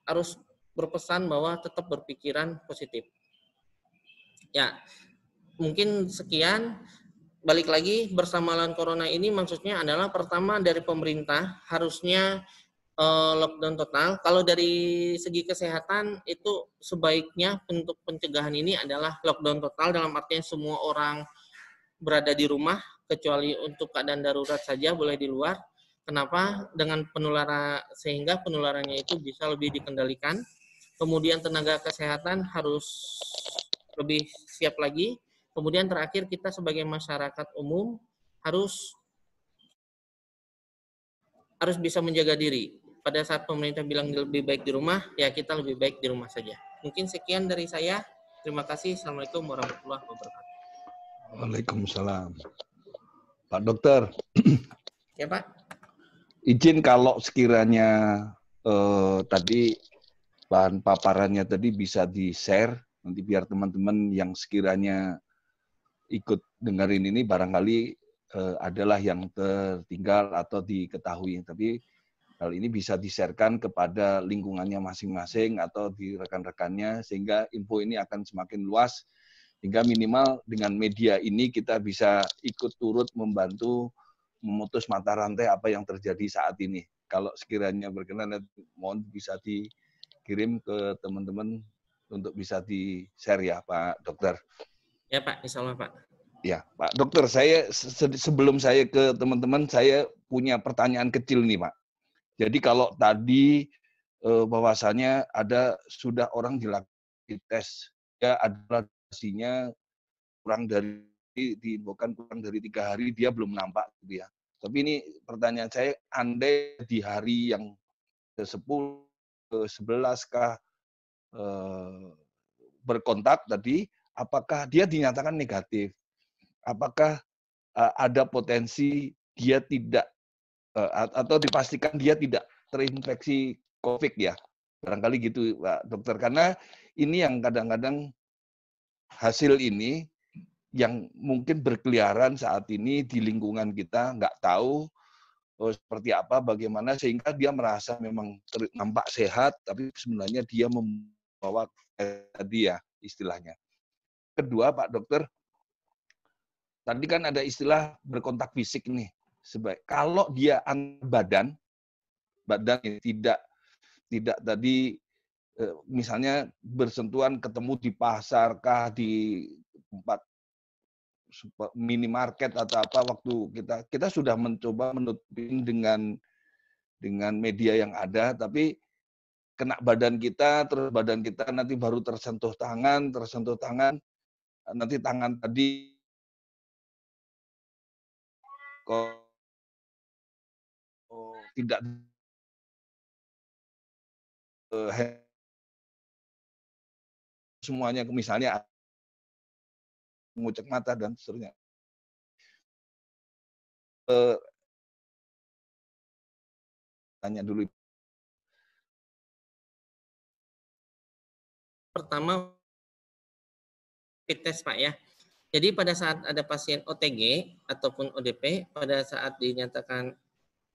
harus berpesan bahwa tetap berpikiran positif. Ya, mungkin sekian. Balik lagi, bersama lawan corona ini maksudnya adalah pertama dari pemerintah harusnya lockdown total. Kalau dari segi kesehatan itu sebaiknya untuk pencegahan ini adalah lockdown total, dalam artian semua orang berada di rumah kecuali untuk keadaan darurat saja boleh di luar. Kenapa? Dengan penularan, sehingga penularannya itu bisa lebih dikendalikan. Kemudian tenaga kesehatan harus lebih siap lagi. Kemudian terakhir kita sebagai masyarakat umum harus bisa menjaga diri. Pada saat pemerintah bilang lebih baik di rumah, ya kita lebih baik di rumah saja. Mungkin sekian dari saya. Terima kasih. Assalamualaikum warahmatullahi wabarakatuh. Waalaikumsalam. Pak Dokter. Ya Pak. Izin kalau sekiranya tadi bahan paparannya tadi bisa di-share, nanti biar teman-teman yang sekiranya ikut dengerin ini barangkali adalah yang tertinggal atau diketahui. Tapi hal ini bisa di-sharekan kepada lingkungannya masing-masing atau di rekan-rekannya, sehingga info ini akan semakin luas, hingga minimal dengan media ini kita bisa ikut turut membantu memutus mata rantai apa yang terjadi saat ini. Kalau sekiranya berkenan, mohon bisa dikirim ke teman-teman untuk bisa di-share ya Pak Dokter. Ya Pak, insya Allah Pak. Ya Pak Dokter, saya sebelum saya ke teman-teman, saya punya pertanyaan kecil nih Pak. Jadi kalau tadi bahwasannya sudah orang dilakukan tes, ya adalah hasilnya kurang dari diinfokan kurang dari 3 hari dia belum nampak gitu ya. Tapi ini pertanyaan saya, andai di hari yang ke-10, ke-11 kah berkontak tadi, apakah dia dinyatakan negatif? Apakah ada potensi dia tidak atau dipastikan dia tidak terinfeksi COVID ya? Barangkali gitu Pak Dokter. Karena ini yang kadang-kadang hasil ini yang mungkin berkeliaran saat ini di lingkungan kita, nggak tahu seperti apa, bagaimana, sehingga dia merasa memang nampak sehat, tapi sebenarnya dia membawa dia istilahnya. Kedua, Pak Dokter, tadi kan ada istilah berkontak fisik nih. Kalau dia badan ini tidak tadi misalnya bersentuhan ketemu di pasar kah, di tempat minimarket atau apa, waktu kita sudah mencoba menutupin dengan media yang ada, tapi kena badan kita, terus badan kita nanti baru tersentuh tangan, nanti tangan tadi kok tidak semuanya, misalnya mengucek mata dan seterusnya. Tanya dulu. Pertama, rapid test Pak ya. Jadi pada saat ada pasien OTG ataupun ODP, pada saat dinyatakan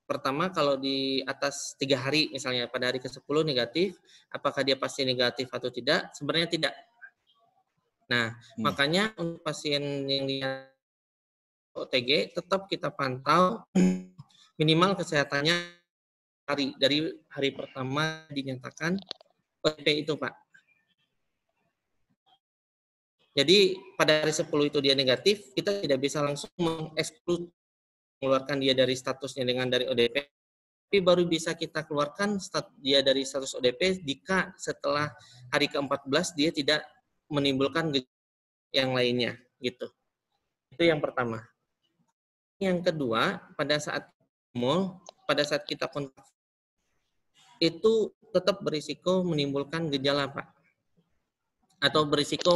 pertama kalau di atas 3 hari, misalnya pada hari ke-10 negatif, apakah dia pasti negatif atau tidak? Sebenarnya tidak. Nah, makanya untuk pasien yang di OTG tetap kita pantau minimal kesehatannya dari hari pertama dinyatakan ODP itu Pak. Jadi pada hari 10 itu dia negatif, kita tidak bisa langsung mengeksklud mengeluarkan dia dari statusnya dengan dari ODP, tapi baru bisa kita keluarkan dia dari status ODP jika setelah hari ke-14 dia tidak menimbulkan yang lainnya gitu. Itu yang pertama. Yang kedua, pada saat kita kontak itu tetap berisiko menimbulkan gejala Pak, atau berisiko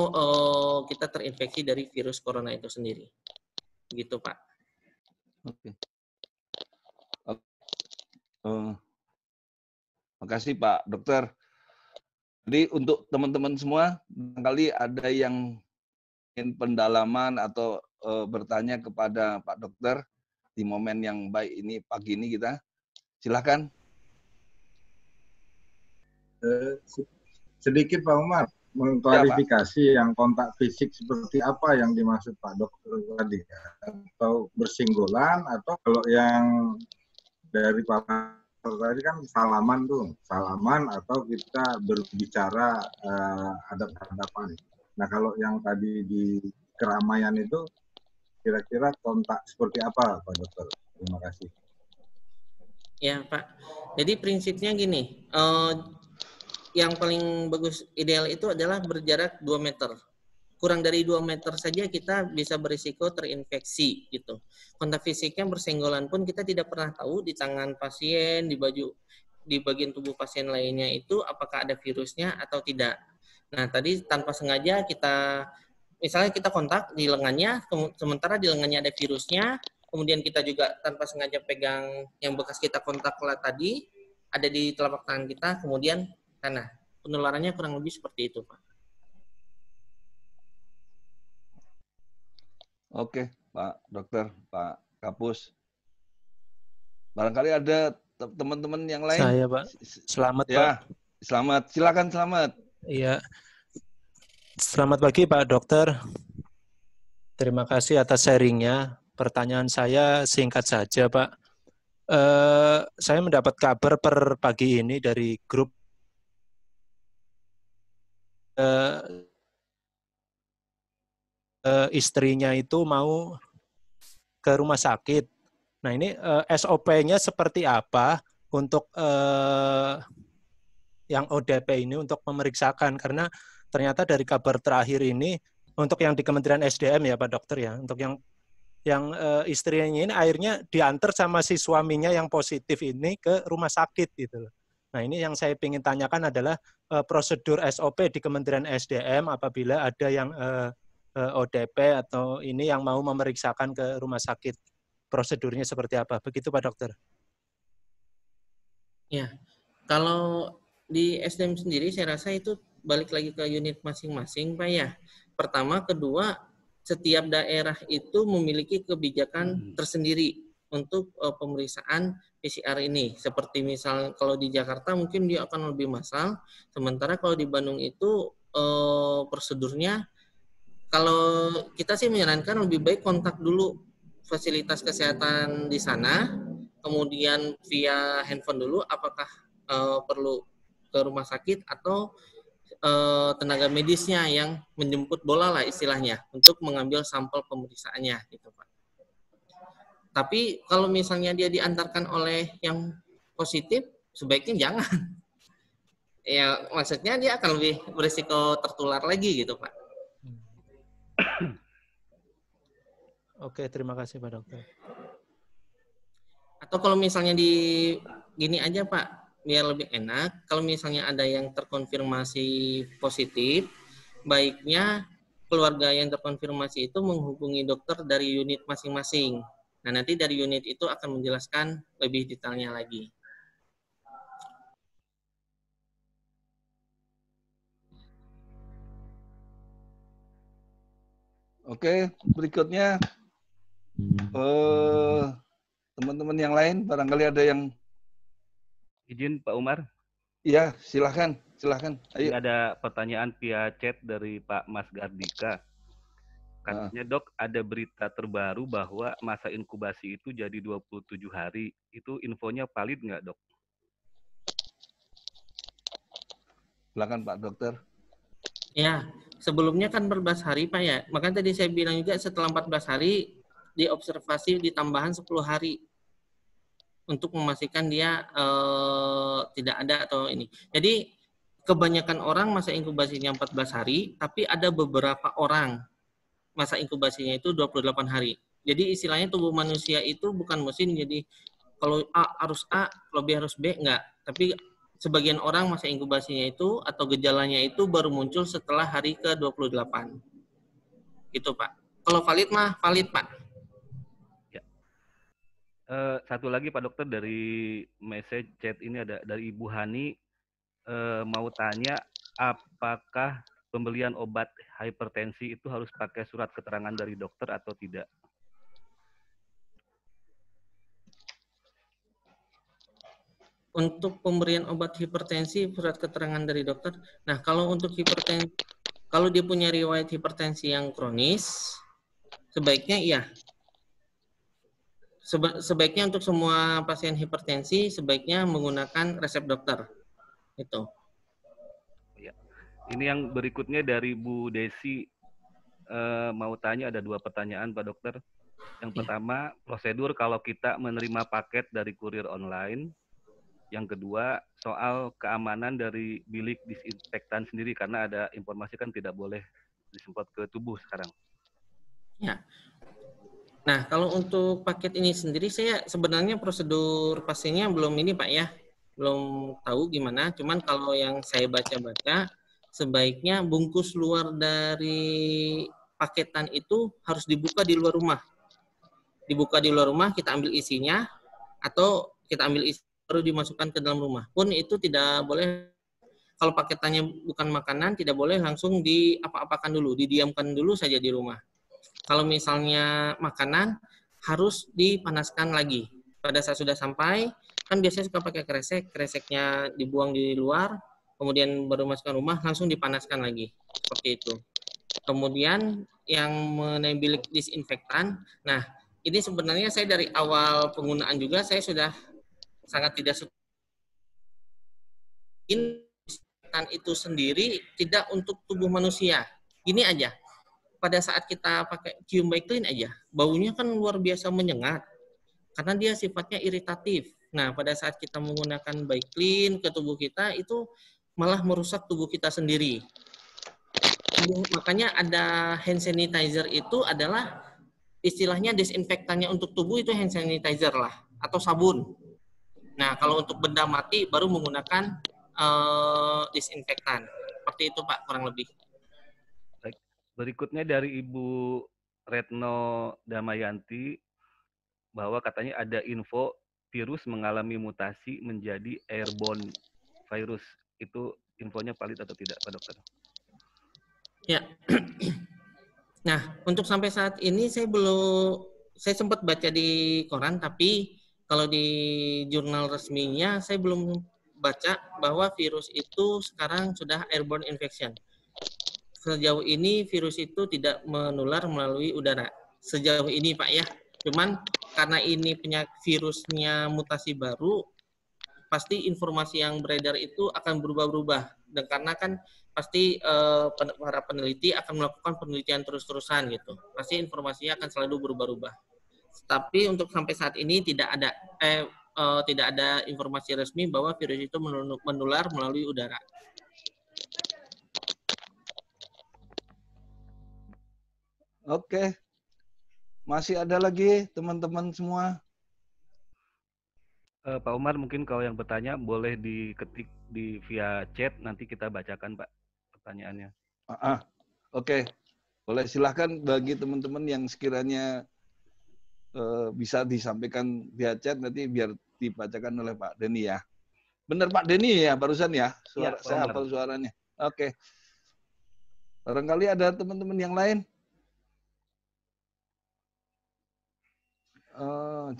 kita terinfeksi dari virus corona itu sendiri. Gitu, Pak. Oke. Makasih Pak Dokter. Jadi untuk teman-teman semua, barangkali ada yang ingin pendalaman atau bertanya kepada Pak Dokter di momen yang baik ini, pagi ini kita. Silakan. Sedikit Pak Umar, mengklarifikasi yang kontak fisik seperti apa yang dimaksud Pak Dokter tadi, atau bersinggolan, atau kalau yang dari Pak tadi kan salaman atau kita berbicara hadap-hadapan. Nah kalau yang tadi di keramaian itu kira-kira kontak seperti apa Pak Dokter? Terima kasih. Ya Pak, jadi prinsipnya gini, yang paling bagus ideal itu adalah berjarak 2 meter. Kurang dari 2 meter saja kita bisa berisiko terinfeksi gitu. Kontak fisiknya bersenggolan pun kita tidak pernah tahu di tangan pasien, di baju, di bagian tubuh pasien lainnya itu apakah ada virusnya atau tidak. Nah, tadi tanpa sengaja misalnya kita kontak di lengannya, sementara di lengannya ada virusnya, kemudian kita juga tanpa sengaja pegang yang bekas kita kontak tadi, ada di telapak tangan kita, kemudian karena penularannya kurang lebih seperti itu, Pak. Oke, Pak Dokter, Pak Kapus. Barangkali ada teman-teman yang lain. Saya, Pak. Selamat, ya, Pak. Selamat. Silakan, selamat. Iya. Selamat pagi, Pak Dokter. Terima kasih atas sharingnya. Pertanyaan saya singkat saja, Pak. Saya mendapat kabar per pagi ini dari grup istrinya itu mau ke rumah sakit. Nah ini SOP-nya seperti apa untuk yang ODP ini untuk memeriksakan, karena ternyata dari kabar terakhir ini untuk yang di Kementerian SDM ya Pak Dokter ya, untuk yang istrinya ini akhirnya diantar sama si suaminya yang positif ini ke rumah sakit gitu loh. Nah ini yang saya ingin tanyakan adalah prosedur SOP di Kementerian SDM apabila ada yang ODP atau ini yang mau memeriksakan ke rumah sakit. Prosedurnya seperti apa? Begitu Pak Dokter. Ya, kalau di SDM sendiri saya rasa itu balik lagi ke unit masing-masing Pak ya. Pertama, kedua, setiap daerah itu memiliki kebijakan tersendiri untuk pemeriksaan PCR ini. Seperti misal kalau di Jakarta mungkin dia akan lebih massal, sementara kalau di Bandung itu prosedurnya, kalau kita sih menyarankan lebih baik kontak dulu fasilitas kesehatan di sana, kemudian via handphone dulu apakah perlu ke rumah sakit atau tenaga medisnya yang menjemput bola lah istilahnya untuk mengambil sampel pemeriksaannya gitu Pak. Tapi kalau misalnya dia diantarkan oleh yang positif, sebaiknya jangan. Ya maksudnya dia akan lebih berisiko tertular lagi gitu Pak. Oke, terima kasih Pak Dokter. Atau kalau misalnya di gini aja Pak, biar lebih enak, kalau misalnya ada yang terkonfirmasi positif, baiknya keluarga yang terkonfirmasi itu menghubungi dokter dari unit masing-masing. Nah, nanti dari unit itu akan menjelaskan lebih detailnya lagi. Oke, berikutnya teman-teman yang lain barangkali ada yang Izin Pak Umar. Iya, silahkan. Ayo. Ini ada pertanyaan via chat dari Pak Mas Gardika. Katanya dok, ada berita terbaru bahwa masa inkubasi itu jadi 27 hari. Itu infonya valid nggak dok? Silakan Pak Dokter. Ya, sebelumnya kan 14 hari Pak ya. Makanya tadi saya bilang juga setelah 14 hari diobservasi ditambahan 10 hari untuk memastikan dia tidak ada atau ini. Jadi kebanyakan orang masa inkubasinya 14 hari, tapi ada beberapa orang masa inkubasinya itu 28 hari. Jadi istilahnya tubuh manusia itu bukan mesin, jadi kalau A harus A, kalau B harus B, enggak. Tapi sebagian orang masa inkubasinya itu atau gejalanya itu baru muncul setelah hari ke-28. Gitu Pak. Kalau valid mah valid Pak. Ya. Satu lagi Pak Dokter, dari message chat ini ada dari Ibu Hani, mau tanya apakah pembelian obat hipertensi itu harus pakai surat keterangan dari dokter atau tidak? Untuk pemberian obat hipertensi surat keterangan dari dokter. Nah, kalau untuk hipertensi, kalau dia punya riwayat hipertensi yang kronis, sebaiknya iya. Sebaiknya untuk semua pasien hipertensi sebaiknya menggunakan resep dokter. Itu. Ya. Ini yang berikutnya dari Bu Desi, mau tanya, ada 2 pertanyaan Pak Dokter. Yang pertama, prosedur kalau kita menerima paket dari kurir online. Yang kedua, soal keamanan dari bilik disinfektan sendiri, karena ada informasi kan tidak boleh disemprot ke tubuh sekarang. Ya. Nah, kalau untuk paket ini sendiri, saya sebenarnya prosedur pastinya belum ini Pak ya, belum tahu gimana. Cuman kalau yang saya baca-baca, sebaiknya bungkus luar dari paketan itu harus dibuka di luar rumah. Dibuka di luar rumah, kita ambil isinya, atau kita ambil isi baru dimasukkan ke dalam rumah. Pun itu tidak boleh, kalau paketannya bukan makanan, tidak boleh langsung diapa-apakan dulu, didiamkan dulu saja di rumah. Kalau misalnya makanan, harus dipanaskan lagi. Pada saat sudah sampai, kan biasanya suka pakai kresek, kreseknya dibuang di luar, kemudian baru masukkan rumah, langsung dipanaskan lagi. Seperti itu. Kemudian yang mengenai bilik disinfektan, nah ini sebenarnya saya dari awal penggunaan juga, saya sudah sangat tidak suka. Disinfektan itu sendiri tidak untuk tubuh manusia. Ini aja, pada saat kita pakai Q by Clean aja, baunya kan luar biasa menyengat, karena dia sifatnya iritatif. Nah, pada saat kita menggunakan by Clean ke tubuh kita, itu malah merusak tubuh kita sendiri. Makanya ada hand sanitizer itu adalah istilahnya disinfektannya untuk tubuh itu hand sanitizer lah, atau sabun. Nah, kalau untuk benda mati baru menggunakan disinfektan. Seperti itu Pak, kurang lebih. Berikutnya dari Ibu Retno Damayanti, bahwa katanya ada info virus mengalami mutasi menjadi airborne virus. Itu infonya valid atau tidak Pak Dokter? Ya. Nah, untuk sampai saat ini saya sempat baca di koran, tapi kalau di jurnal resminya saya belum baca bahwa virus itu sekarang sudah airborne infection. Sejauh ini virus itu tidak menular melalui udara. Sejauh ini Pak ya. Cuman karena ini virusnya mutasi baru, pasti informasi yang beredar itu akan berubah-ubah. Dan karena kan pasti para peneliti akan melakukan penelitian terus-terusan gitu. Pasti informasinya akan selalu berubah-ubah. Tapi untuk sampai saat ini tidak ada informasi resmi bahwa virus itu menular melalui udara. Oke. Masih ada lagi teman-teman semua? Pak Umar, mungkin kalau yang bertanya boleh diketik via chat, nanti kita bacakan Pak pertanyaannya. Oke. Boleh, silahkan bagi teman-teman yang sekiranya bisa disampaikan via chat, nanti biar dibacakan oleh Pak Denny ya. Benar Pak Denny ya barusan ya? Ya, saya hafal suaranya. Oke. Barangkali ada teman-teman yang lain?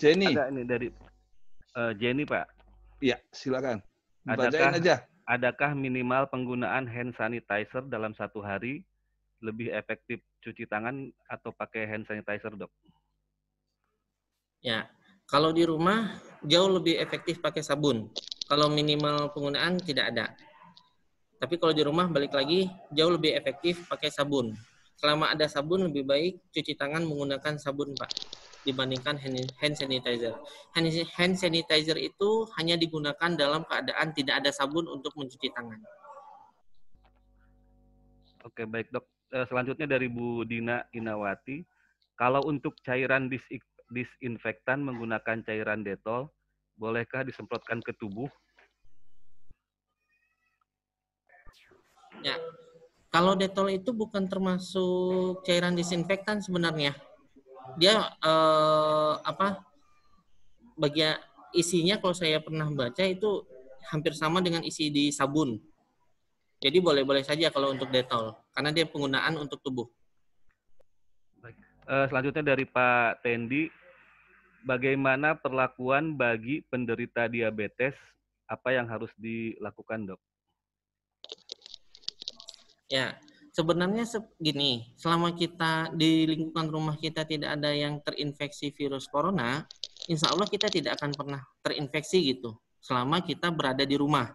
Jenny. Ada ini dari Jenny Pak. Iya, silakan. Bacain aja. Adakah minimal penggunaan hand sanitizer dalam satu hari lebih efektif cuci tangan atau pakai hand sanitizer, Dok? Ya, kalau di rumah jauh lebih efektif pakai sabun. Kalau minimal penggunaan tidak ada. Tapi kalau di rumah balik lagi jauh lebih efektif pakai sabun. Selama ada sabun lebih baik cuci tangan menggunakan sabun Pak dibandingkan hand sanitizer. Hand sanitizer itu hanya digunakan dalam keadaan tidak ada sabun untuk mencuci tangan. Oke, baik Dok. Selanjutnya dari Bu Dina Inawati. Kalau untuk cairan disinfektan menggunakan cairan Dettol, bolehkah disemprotkan ke tubuh? Ya, kalau Dettol itu bukan termasuk cairan disinfektan sebenarnya. Dia bagian isinya kalau saya pernah baca itu hampir sama dengan isi di sabun. Jadi boleh-boleh saja kalau untuk Dettol, karena dia penggunaan untuk tubuh. Baik. Selanjutnya dari Pak Tendi, bagaimana perlakuan bagi penderita diabetes? Apa yang harus dilakukan, Dok? Ya, sebenarnya gini, selama kita di lingkungan rumah kita tidak ada yang terinfeksi virus corona, insya Allah kita tidak akan pernah terinfeksi gitu, selama kita berada di rumah.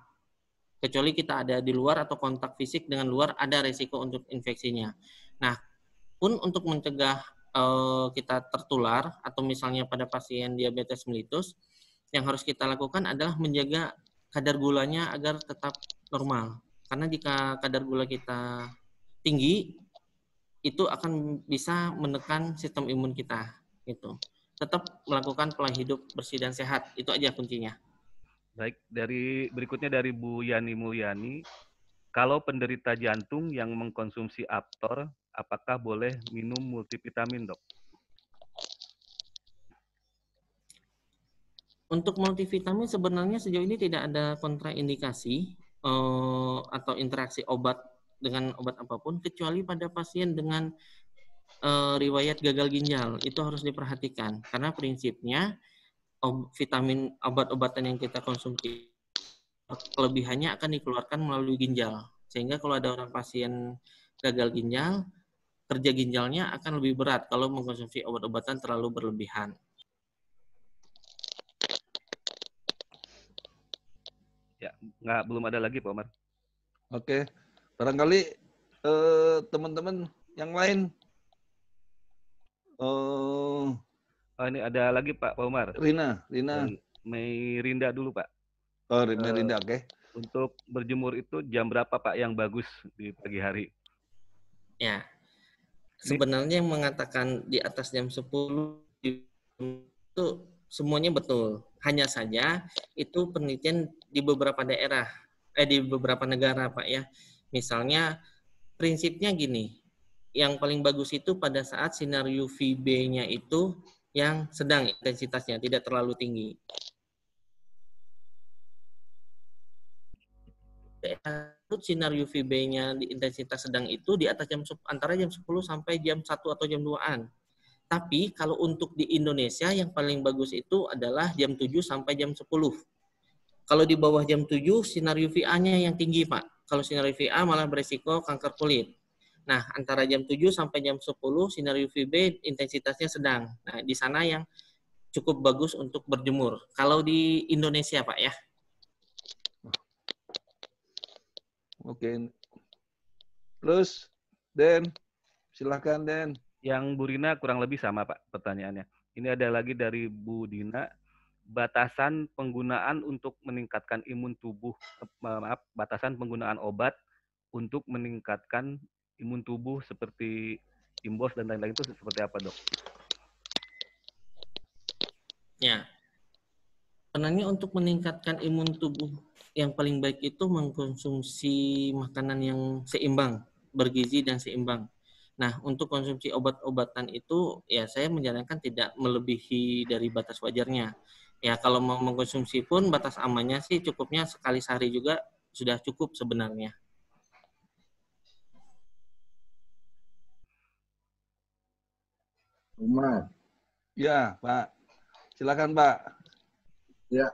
Kecuali kita ada di luar atau kontak fisik dengan luar, ada resiko untuk infeksinya. Nah, pun untuk mencegah kita tertular, atau misalnya pada pasien diabetes mellitus, yang harus kita lakukan adalah menjaga kadar gulanya agar tetap normal. Karena jika kadar gula kita tinggi, itu akan bisa menekan sistem imun kita. Gitu. Tetap melakukan pola hidup bersih dan sehat. Itu aja kuncinya. Baik, berikutnya dari Bu Yani Mulyani. Kalau penderita jantung yang mengkonsumsi Aptor, apakah boleh minum multivitamin, Dok? Untuk multivitamin sebenarnya sejauh ini tidak ada kontraindikasi atau interaksi obat dengan obat apapun, kecuali pada pasien dengan riwayat gagal ginjal. Itu harus diperhatikan, karena prinsipnya vitamin obat-obatan yang kita konsumsi kelebihannya akan dikeluarkan melalui ginjal. Sehingga kalau ada orang pasien gagal ginjal, kerja ginjalnya akan lebih berat kalau mengkonsumsi obat-obatan terlalu berlebihan. Ya, belum ada lagi, Pak Omar. Oke, barangkali teman-teman yang lain. Ini ada lagi Pak Omar. Rina. Mei Rinda dulu Pak. Oh, Mei Rinda, oke. Untuk berjemur itu jam berapa Pak yang bagus di pagi hari? Ya, sebenarnya yang mengatakan di atas jam 10 itu semuanya betul. Hanya saja itu penelitian di beberapa daerah, di beberapa negara Pak ya. Misalnya prinsipnya gini, yang paling bagus itu pada saat sinar UVB-nya itu yang sedang intensitasnya, tidak terlalu tinggi. sinar UVB-nya di intensitas sedang itu di atas antara jam 10 sampai jam 1 atau jam 2-an. Tapi kalau untuk di Indonesia yang paling bagus itu adalah jam 7 sampai jam 10. Kalau di bawah jam 7 sinar UVA-nya yang tinggi, Pak. Kalau sinar UVA malah beresiko kanker kulit. Nah, antara jam 7 sampai jam 10 sinar UVB intensitasnya sedang. Nah, di sana yang cukup bagus untuk berjemur. Kalau di Indonesia, Pak ya. Oke. Terus, Den, silakan Den. Yang Bu Rina kurang lebih sama Pak pertanyaannya. Ini ada lagi dari Bu Dina, batasan penggunaan untuk meningkatkan imun tubuh, batasan penggunaan obat untuk meningkatkan imun tubuh seperti Imbos dan lain-lain itu seperti apa, Dok? Ya. Sebenarnya untuk meningkatkan imun tubuh yang paling baik itu mengkonsumsi makanan yang seimbang, bergizi dan seimbang. Nah, untuk konsumsi obat-obatan itu ya saya menyarankan tidak melebihi dari batas wajarnya. Ya, kalau mau mengkonsumsi pun batas amannya sih cukupnya sekali sehari juga sudah cukup sebenarnya. Umar. Ya, Pak. Silakan, Pak. Ya,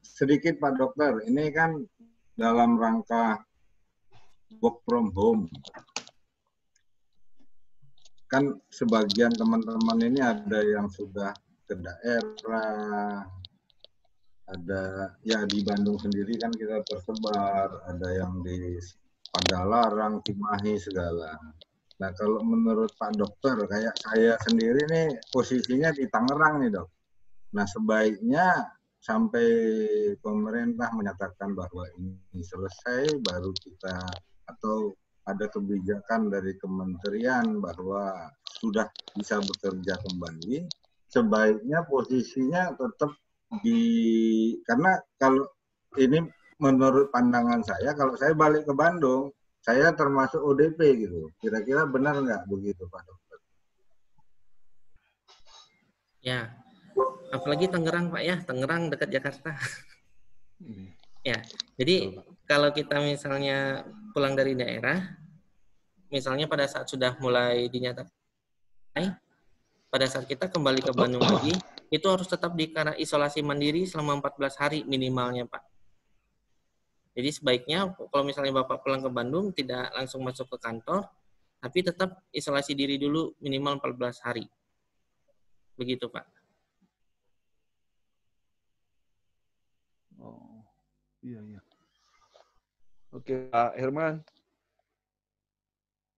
sedikit Pak Dokter. Ini kan dalam rangka work from home. Kan sebagian teman-teman ini ada yang sudah ke daerah, ada ya di Bandung sendiri kan kita tersebar, ada yang di Padalarang, Cimahi segala. Nah kalau menurut Pak Dokter, kayak saya sendiri nih posisinya di Tangerang nih Dok. Nah sebaiknya sampai pemerintah menyatakan bahwa ini selesai, baru kita atau ada kebijakan dari kementerian bahwa sudah bisa bekerja kembali, sebaiknya posisinya tetap karena kalau ini menurut pandangan saya, kalau saya balik ke Bandung, saya termasuk ODP gitu. Kira-kira benar nggak begitu Pak Dokter? Ya, apalagi Tangerang Pak ya, Tangerang dekat Jakarta. Ya, jadi kalau kita misalnya pulang dari daerah, misalnya pada saat sudah mulai dinyatakan, pada saat kita kembali ke Bandung lagi, itu harus tetap isolasi mandiri selama 14 hari minimalnya Pak. Jadi sebaiknya kalau misalnya Bapak pulang ke Bandung, tidak langsung masuk ke kantor, tapi tetap isolasi diri dulu minimal 14 hari. Begitu Pak. Oh, iya. Oke, Pak Herman.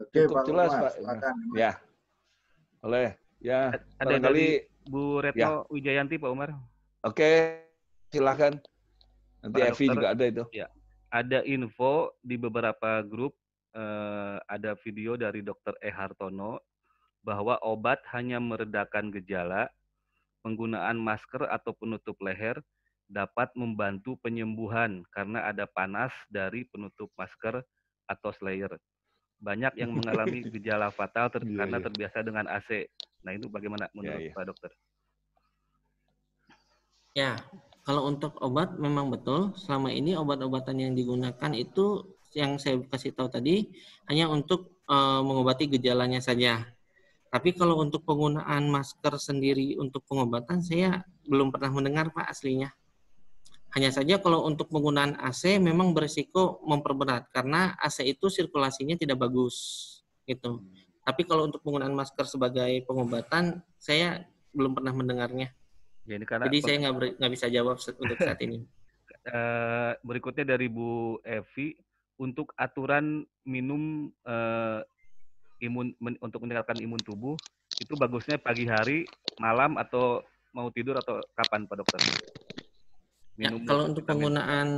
Oke, Cukup Pak jelas, Umar, Pak. silakan. Ya, boleh. Ya, ada barangkali dari Bu Retno ya. Wijayanti, Pak Umar. Oke, silakan. Nanti Pak Evi Dokter, juga ada itu. Ya, ada info di beberapa grup, ada video dari Dr. E. Hartono bahwa obat hanya meredakan gejala, penggunaan masker atau penutup leher dapat membantu penyembuhan karena ada panas dari penutup masker atau slayer. Banyak yang mengalami gejala fatal karena terbiasa dengan AC. Nah, itu bagaimana menurut Pak Dokter? Ya, kalau untuk obat memang betul. Selama ini obat-obatan yang digunakan itu yang saya kasih tahu tadi hanya untuk mengobati gejalanya saja. Tapi kalau untuk penggunaan masker sendiri untuk pengobatan saya belum pernah mendengar Pak aslinya. Hanya saja kalau untuk penggunaan AC memang berisiko memperberat karena AC itu sirkulasinya tidak bagus gitu. Tapi kalau untuk penggunaan masker sebagai pengobatan saya belum pernah mendengarnya. Ya, ini karena jadi saya nggak bisa jawab untuk saat ini. Berikutnya dari Bu Evi, untuk aturan minum untuk meningkatkan imun tubuh itu bagusnya pagi hari, malam, atau mau tidur atau kapan Pak Dokter? Minum kalau untuk penggunaan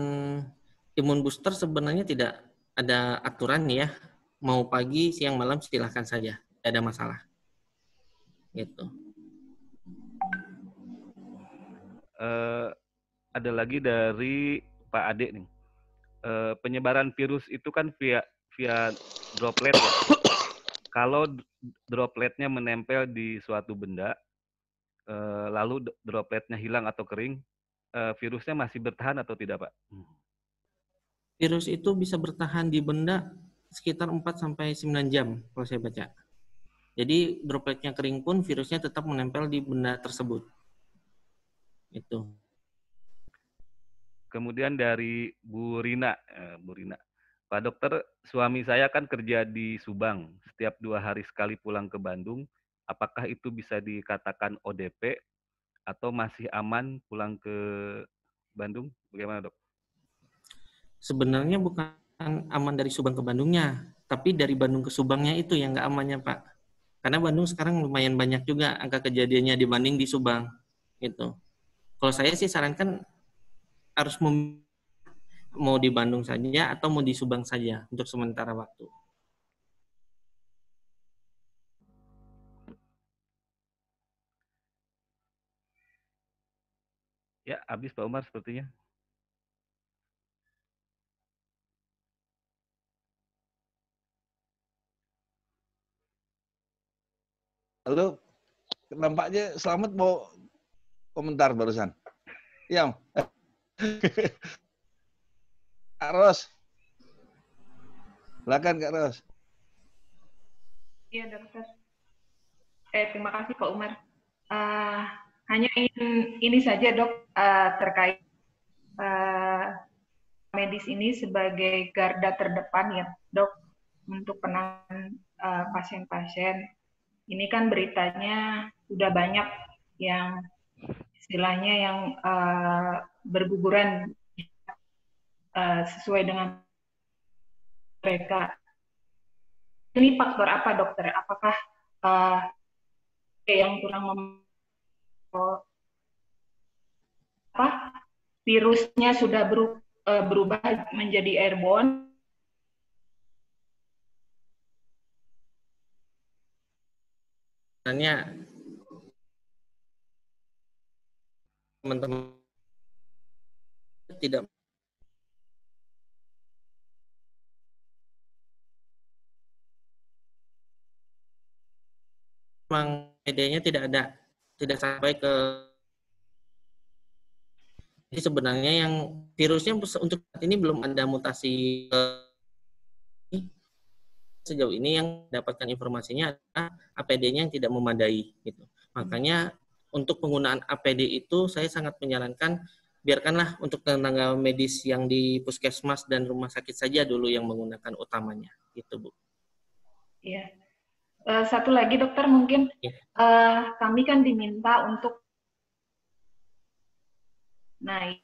imun booster sebenarnya tidak ada aturan ya, mau pagi, siang, malam silahkan saja, tidak ada masalah. Gitu. Ada lagi dari Pak Ade nih. Penyebaran virus itu kan via droplet ya. Kalau dropletnya menempel di suatu benda, lalu dropletnya hilang atau kering, virusnya masih bertahan atau tidak, Pak? virus itu bisa bertahan di benda sekitar 4-9 jam kalau saya baca. Jadi dropletnya kering pun virusnya tetap menempel di benda tersebut. Itu. Kemudian dari Bu Rina, Pak Dokter, suami saya kan kerja di Subang, setiap 2 hari sekali pulang ke Bandung. Apakah itu bisa dikatakan ODP atau masih aman pulang ke Bandung? Bagaimana, Dok? Sebenarnya bukan aman dari Subang ke Bandungnya, tapi dari Bandung ke Subangnya itu yang nggak amannya, Pak. Karena Bandung sekarang lumayan banyak juga angka kejadiannya dibanding di Subang. Gitu. Kalau saya sih sarankan harus mau di Bandung saja atau mau di Subang saja untuk sementara waktu. Ya, habis Pak Umar sepertinya. Halo, nampaknya Selamat mau komentar barusan. Iya, Kak Ros. Silakan Kak Ros. Iya, Dokter. Terima kasih Pak Umar. Hanya ingin ini saja Dok, terkait medis ini sebagai garda terdepan ya Dok untuk penanganan pasien-pasien. Ini kan beritanya sudah banyak yang istilahnya yang berguguran sesuai dengan mereka. Ini faktor apa dokter? Apakah yang kurang virusnya sudah berubah menjadi airborne? Sebenarnya teman-teman tidak memang medianya tidak sampai ke. Jadi sebenarnya yang virusnya untuk saat ini belum ada mutasi. Sejauh ini yang dapatkan informasinya adalah APD-nya yang tidak memadai gitu. Makanya untuk penggunaan APD itu saya sangat menyarankan biarkanlah untuk tenaga medis yang di puskesmas dan rumah sakit saja dulu yang menggunakan utamanya gitu, Bu. Iya. Satu lagi dokter mungkin kami kan diminta untuk naik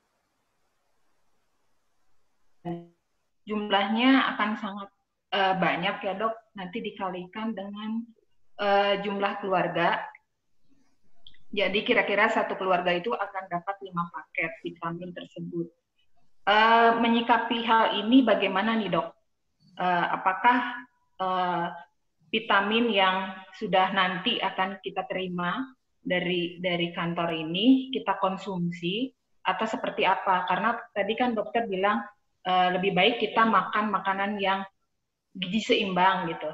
jumlahnya akan sangat banyak ya dok, nanti dikalikan dengan jumlah keluarga. Jadi kira-kira satu keluarga itu akan dapat 5 paket vitamin tersebut. Menyikapi hal ini bagaimana nih dok? Apakah vitamin yang sudah nanti akan kita terima dari kantor ini kita konsumsi atau seperti apa? Karena tadi kan dokter bilang lebih baik kita makan makanan yang gizi seimbang gitu.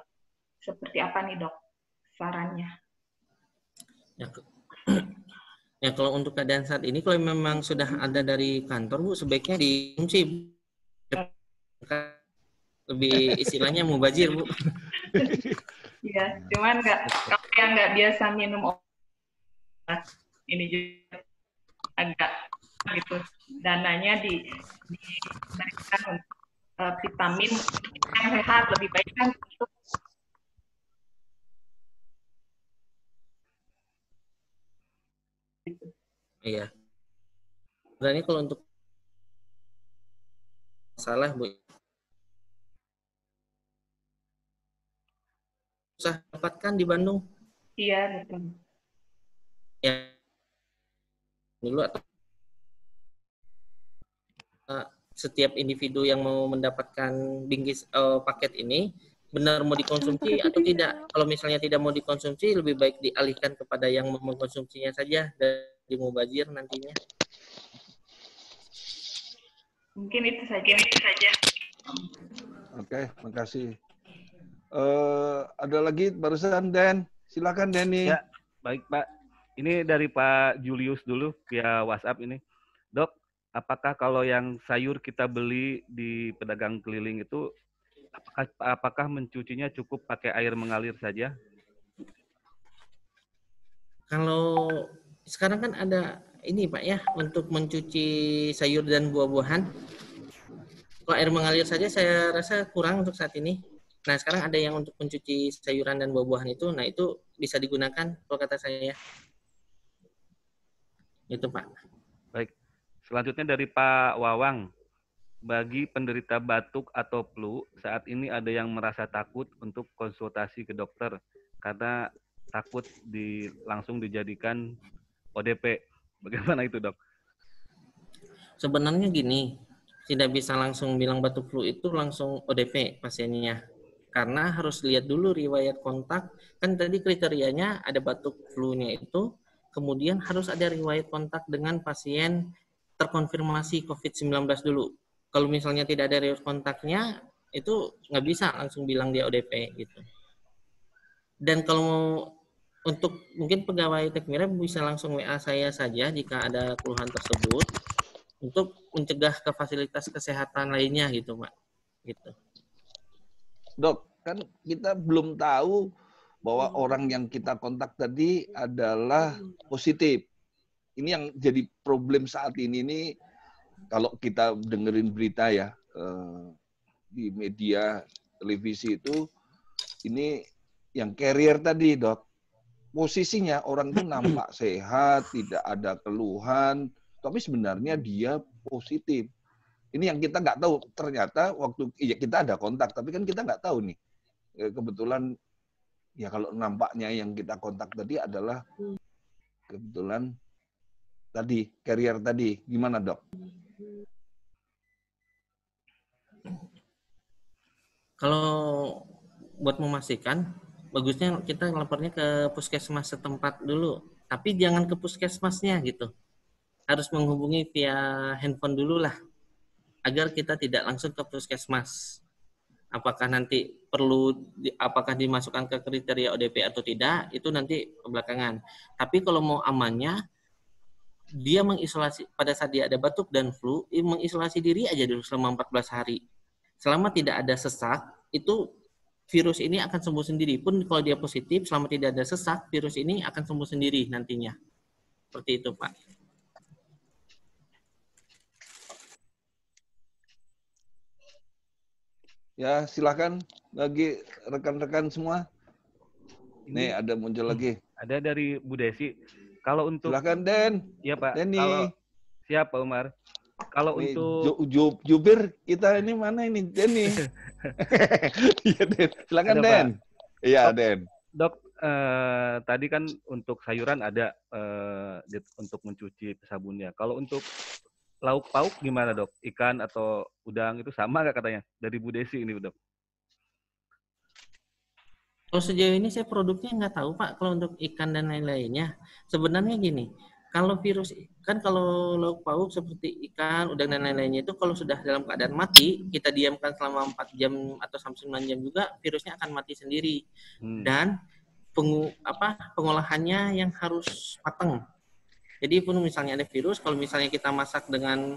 Seperti apa nih dok sarannya? Ya kalau untuk keadaan saat ini kalau memang sudah ada dari kantor Bu sebaiknya dikonsumsi. Lebih istilahnya mubazir Bu. Iya, cuman kalau yang nggak biasa minum obat ini juga agak gitu dananya diberikan untuk vitamin yang sehat lebih baik kan untuk Iya. Sebenarnya kalau untuk masalah Bu susah dapatkan di Bandung. Iya betul. Ya dulu atau setiap individu yang mau mendapatkan bingkis paket ini benar mau dikonsumsi atau tidak. Kalau misalnya tidak mau dikonsumsi lebih baik dialihkan kepada yang mau mengkonsumsinya saja dari mubazir nantinya. Mungkin itu saja. Oke, makasih. Ada lagi barusan Dan. Silakan Denny. Ya, baik Pak. Ini dari Pak Julius dulu via WhatsApp ini. Dok, apakah kalau yang sayur kita beli di pedagang keliling itu, apakah mencucinya cukup pakai air mengalir saja? Kalau sekarang kan ada ini Pak ya, untuk mencuci sayur dan buah-buahan. Kalau air mengalir saja saya rasa kurang untuk saat ini. Nah, sekarang ada yang untuk mencuci sayuran dan buah-buahan itu, nah itu bisa digunakan kalau kata saya. Itu Pak. Baik. Selanjutnya dari Pak Wawang. Bagi penderita batuk atau flu, saat ini ada yang merasa takut untuk konsultasi ke dokter karena takut langsung dijadikan ODP. Bagaimana itu, Dok? Sebenarnya gini, tidak bisa langsung bilang batuk flu itu langsung ODP pasiennya. Karena harus lihat dulu riwayat kontak. Kan tadi kriterianya ada batuk flu-nya itu, kemudian harus ada riwayat kontak dengan pasien terkonfirmasi COVID-19 dulu. Kalau misalnya tidak ada riwayat kontaknya, itu nggak bisa langsung bilang dia ODP gitu. Dan kalau untuk mungkin pegawai Tekmira bisa langsung WA saya saja jika ada keluhan tersebut untuk mencegah ke fasilitas kesehatan lainnya gitu, Pak. Gitu. Dok, kan kita belum tahu bahwa orang yang kita kontak tadi adalah positif. Ini yang jadi problem saat ini kalau kita dengerin berita ya di media televisi itu, ini yang carrier tadi, Dok. Posisinya orang itu nampak sehat, tidak ada keluhan, tapi sebenarnya dia positif. Ini yang kita nggak tahu. Ternyata waktu ya kita ada kontak, tapi kan kita nggak tahu nih. Kebetulan ya kalau nampaknya yang kita kontak tadi adalah kebetulan tadi carrier tadi. Gimana, Dok? Kalau buat memastikan, bagusnya kita lapornya ke puskesmas setempat dulu. Tapi jangan ke puskesmasnya gitu. Harus menghubungi via handphone dulu lah. Agar kita tidak langsung ke puskesmas. Apakah nanti apakah dimasukkan ke kriteria ODP atau tidak, itu nanti belakangan. Tapi kalau mau amannya, dia mengisolasi, pada saat dia ada batuk dan flu, mengisolasi diri aja dulu selama 14 hari. Selama tidak ada sesak, itu virus ini akan sembuh sendiri. Pun kalau dia positif, selama tidak ada sesak, virus ini akan sembuh sendiri nantinya. Seperti itu, Pak. Ya, silakan bagi rekan-rekan semua. Nih, ada muncul lagi. Ada dari Bu Desi. Kalau untuk silakan Den. Iya, Pak. Denny. Kalau siap, Pak Umar. Kalau nih, untuk jubir kita ini mana ini Denny? Iya, Den. Silakan ada, Den. Iya, Den. Dok, tadi kan untuk sayuran ada untuk mencuci sabunnya. Kalau untuk lauk pauk gimana, Dok? Ikan atau udang itu sama nggak katanya? Dari Bu Desi ini, Dok. Kalau sejauh ini saya produknya nggak tahu, Pak. Kalau untuk ikan dan lain-lainnya, sebenarnya gini, kalau virus, kan kalau lauk pauk seperti ikan, udang dan lain-lainnya itu kalau sudah dalam keadaan mati, kita diamkan selama 4 jam atau sampai 9 jam juga, virusnya akan mati sendiri. Dan pengolahannya yang harus matang. Jadi pun misalnya ada virus, kalau misalnya kita masak dengan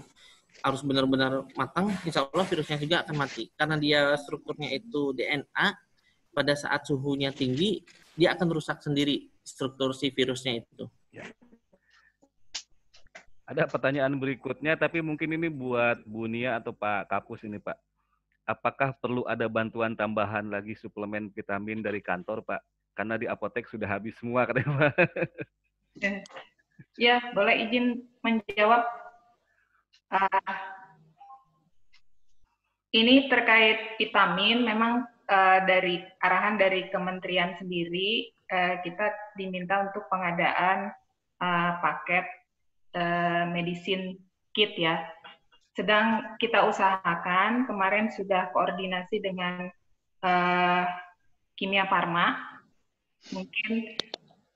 harus benar-benar matang, insya Allah virusnya juga akan mati. Karena dia strukturnya itu DNA, pada saat suhunya tinggi, dia akan rusak sendiri struktur si virusnya itu. Ya. Ada pertanyaan berikutnya, tapi mungkin ini buat Bu Nia atau Pak Kapus ini, Pak. Apakah perlu ada bantuan tambahan lagi suplemen vitamin dari kantor, Pak? Karena di apotek sudah habis semua, katanya, Pak. Ya, boleh izin menjawab. Ini terkait vitamin, memang dari arahan dari kementerian sendiri, kita diminta untuk pengadaan paket medicine kit ya. Sedang kita usahakan, kemarin sudah koordinasi dengan Kimia Farma. Mungkin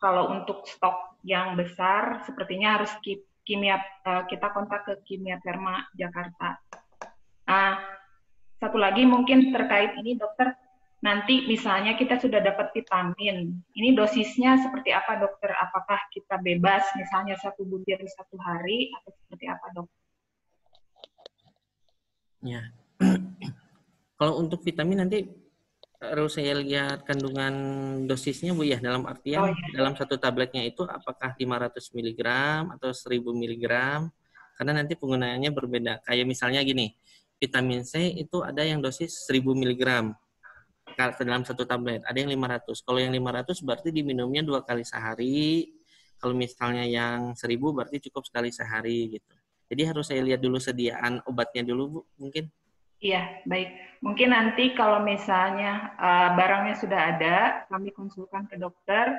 kalau untuk stok yang besar, sepertinya harus kita kontak ke Kimia Farma Jakarta. Nah, satu lagi mungkin terkait ini, dokter, nanti misalnya kita sudah dapat vitamin, ini dosisnya seperti apa, dokter? Apakah kita bebas misalnya 1 butir 1 hari atau seperti apa, dok? Ya. Kalau untuk vitamin nanti harus saya lihat kandungan dosisnya Bu ya, dalam artian dalam satu tabletnya itu apakah 500 mg atau 1000 mg, karena nanti penggunaannya berbeda. Kayak misalnya gini, vitamin C itu ada yang dosis 1000 mg dalam satu tablet, ada yang 500. Kalau yang 500 berarti diminumnya 2 kali sehari. Kalau misalnya yang 1000 berarti cukup sekali sehari gitu. Jadi harus saya lihat dulu sediaan obatnya dulu Bu, mungkin. Iya, baik. Mungkin nanti kalau misalnya barangnya sudah ada, kami konsulkan ke dokter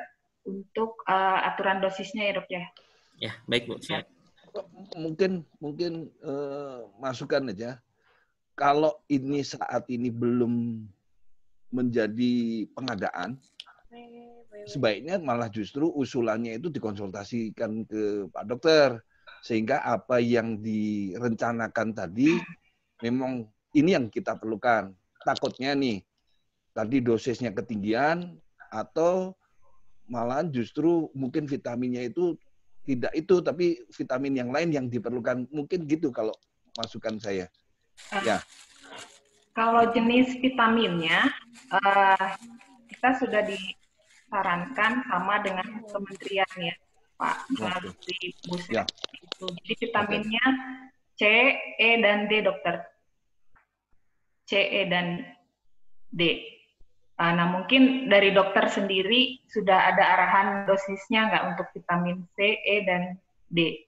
untuk aturan dosisnya ya dok ya. Ya, baik Bu. Siap. Mungkin masukan aja. Kalau ini saat ini belum menjadi pengadaan, sebaiknya malah justru usulannya itu dikonsultasikan ke Pak Dokter, sehingga apa yang direncanakan tadi memang ini yang kita perlukan. Takutnya nih, tadi dosisnya ketinggian, atau malahan justru mungkin vitaminnya itu tidak itu, tapi vitamin yang lain yang diperlukan. Mungkin gitu kalau masukan saya. Ya. Kalau jenis vitaminnya, kita sudah disarankan sama dengan kementerian ya, Pak, melalui Busnet. Jadi vitaminnya C, E, dan D, dokter. C, E, dan D. Nah, mungkin dari dokter sendiri sudah ada arahan dosisnya nggak untuk vitamin C, E, dan D?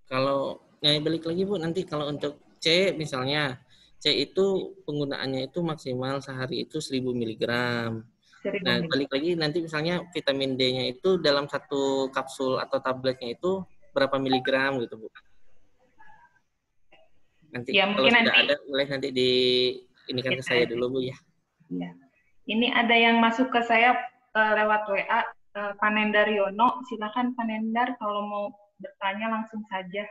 Kalau balik lagi Bu, nanti kalau untuk C misalnya, C itu penggunaannya itu maksimal sehari itu 1000 mg. Nah, balik lagi nanti misalnya vitamin D-nya itu dalam satu kapsul atau tabletnya itu berapa miligram gitu Bu. Nanti ya, kalau sudah ada, boleh nanti ini kan ke saya dulu Bu ya. Iya. Ini ada yang masuk ke saya lewat WA, Panendar Yono. Silakan Panendar kalau mau bertanya langsung saja.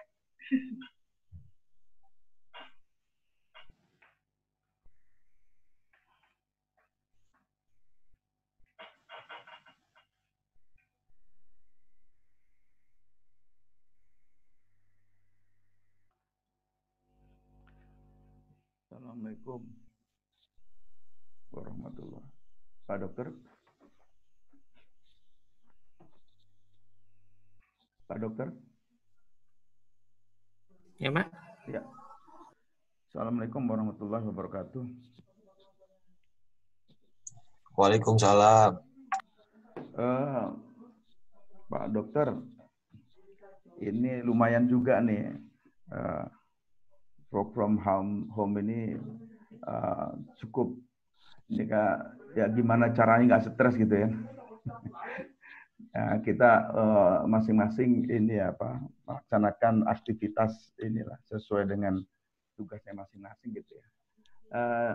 Assalamualaikum warahmatullahi wabarakatuh. Pak Dokter. Pak Dokter. Ya, Pak. Ya. Assalamualaikum warahmatullahi wabarakatuh. Waalaikumsalam. Pak Dokter, ini lumayan juga nih. Work from home ini cukup ini ya gimana caranya nggak stres gitu ya. Kita masing-masing ini apa melaksanakan aktivitas inilah sesuai dengan tugasnya masing-masing gitu ya.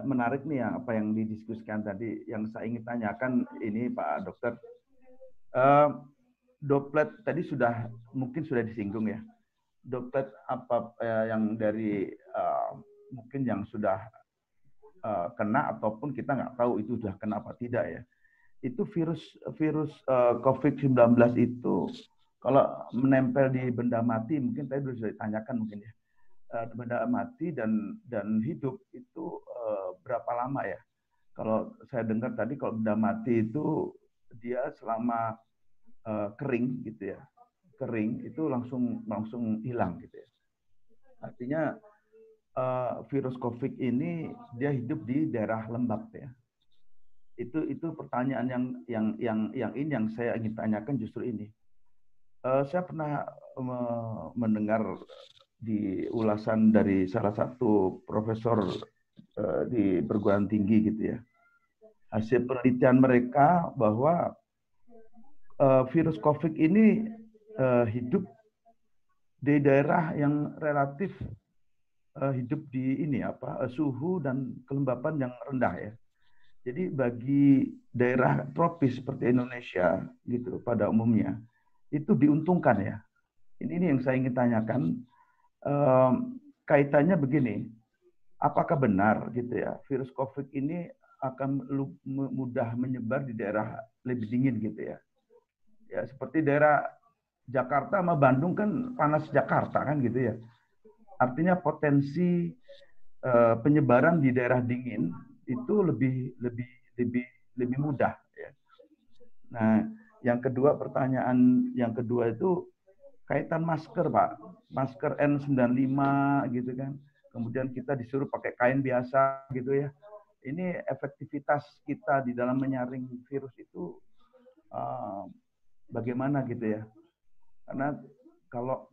Menarik nih apa yang didiskusikan tadi. Yang saya ingin tanyakan ini Pak Dokter, doplet tadi mungkin sudah disinggung ya. Doplet apa yang dari mungkin yang sudah kena ataupun kita nggak tahu itu sudah kena apa tidak ya. Itu virus COVID-19 itu kalau menempel di benda mati mungkin tadi sudah ditanyakan mungkin ya. Benda mati dan hidup itu berapa lama ya? Kalau saya dengar tadi kalau benda mati itu dia selama kering gitu ya. Kering itu langsung hilang gitu ya. Artinya virus COVID ini dia hidup di daerah lembab ya. Itu pertanyaan yang saya ingin tanyakan justru ini. Saya pernah mendengar di ulasan dari salah satu profesor di perguruan tinggi gitu ya. Hasil penelitian mereka bahwa virus COVID ini hidup di daerah yang relatif hidup di suhu dan kelembapan yang rendah ya. Jadi bagi daerah tropis seperti Indonesia gitu pada umumnya itu diuntungkan ya. Ini yang saya ingin tanyakan, kaitannya begini, apakah benar gitu ya virus COVID ini akan mudah menyebar di daerah lebih dingin gitu ya? Ya seperti daerah Jakarta sama Bandung kan panas Jakarta kan gitu ya. artinya potensi penyebaran di daerah dingin itu lebih mudah. Ya. Nah, yang kedua, pertanyaan yang kedua itu kaitan masker, Pak. Masker N95 gitu kan. Kemudian kita disuruh pakai kain biasa gitu ya. Ini efektivitas kita di dalam menyaring virus itu bagaimana gitu ya. Karena kalau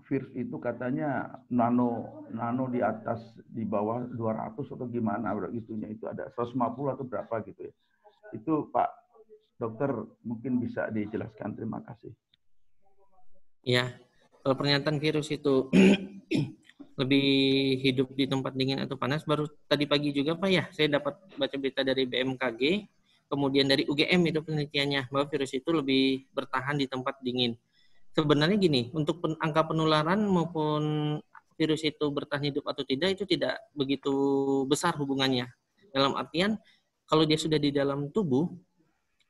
virus itu katanya nano di atas, di bawah 200 atau gimana itunya, itu ada 150 atau berapa gitu ya. Itu Pak Dokter mungkin bisa dijelaskan. Terima kasih. Ya, kalau pernyataan virus itu lebih hidup di tempat dingin atau panas, baru tadi pagi juga Pak ya, saya dapat baca berita dari BMKG, kemudian dari UGM itu penelitiannya, bahwa virus itu lebih bertahan di tempat dingin. Sebenarnya gini, untuk angka penularan maupun virus itu bertahan hidup atau tidak, itu tidak begitu besar hubungannya. Dalam artian, kalau dia sudah di dalam tubuh,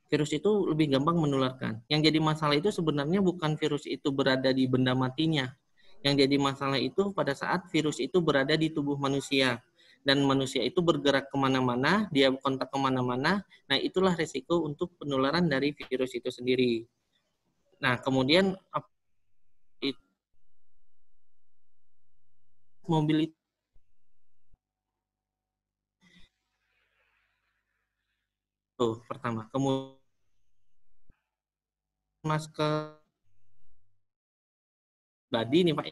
virus itu lebih gampang menularkan. Yang jadi masalah itu sebenarnya bukan virus itu berada di benda matinya. Yang jadi masalah itu pada saat virus itu berada di tubuh manusia. Dan manusia itu bergerak kemana-mana, dia kontak kemana-mana, nah itulah resiko untuk penularan dari virus itu sendiri. Nah, kemudian mobilitas itu pertama. Kemudian masker tadi nih Pak,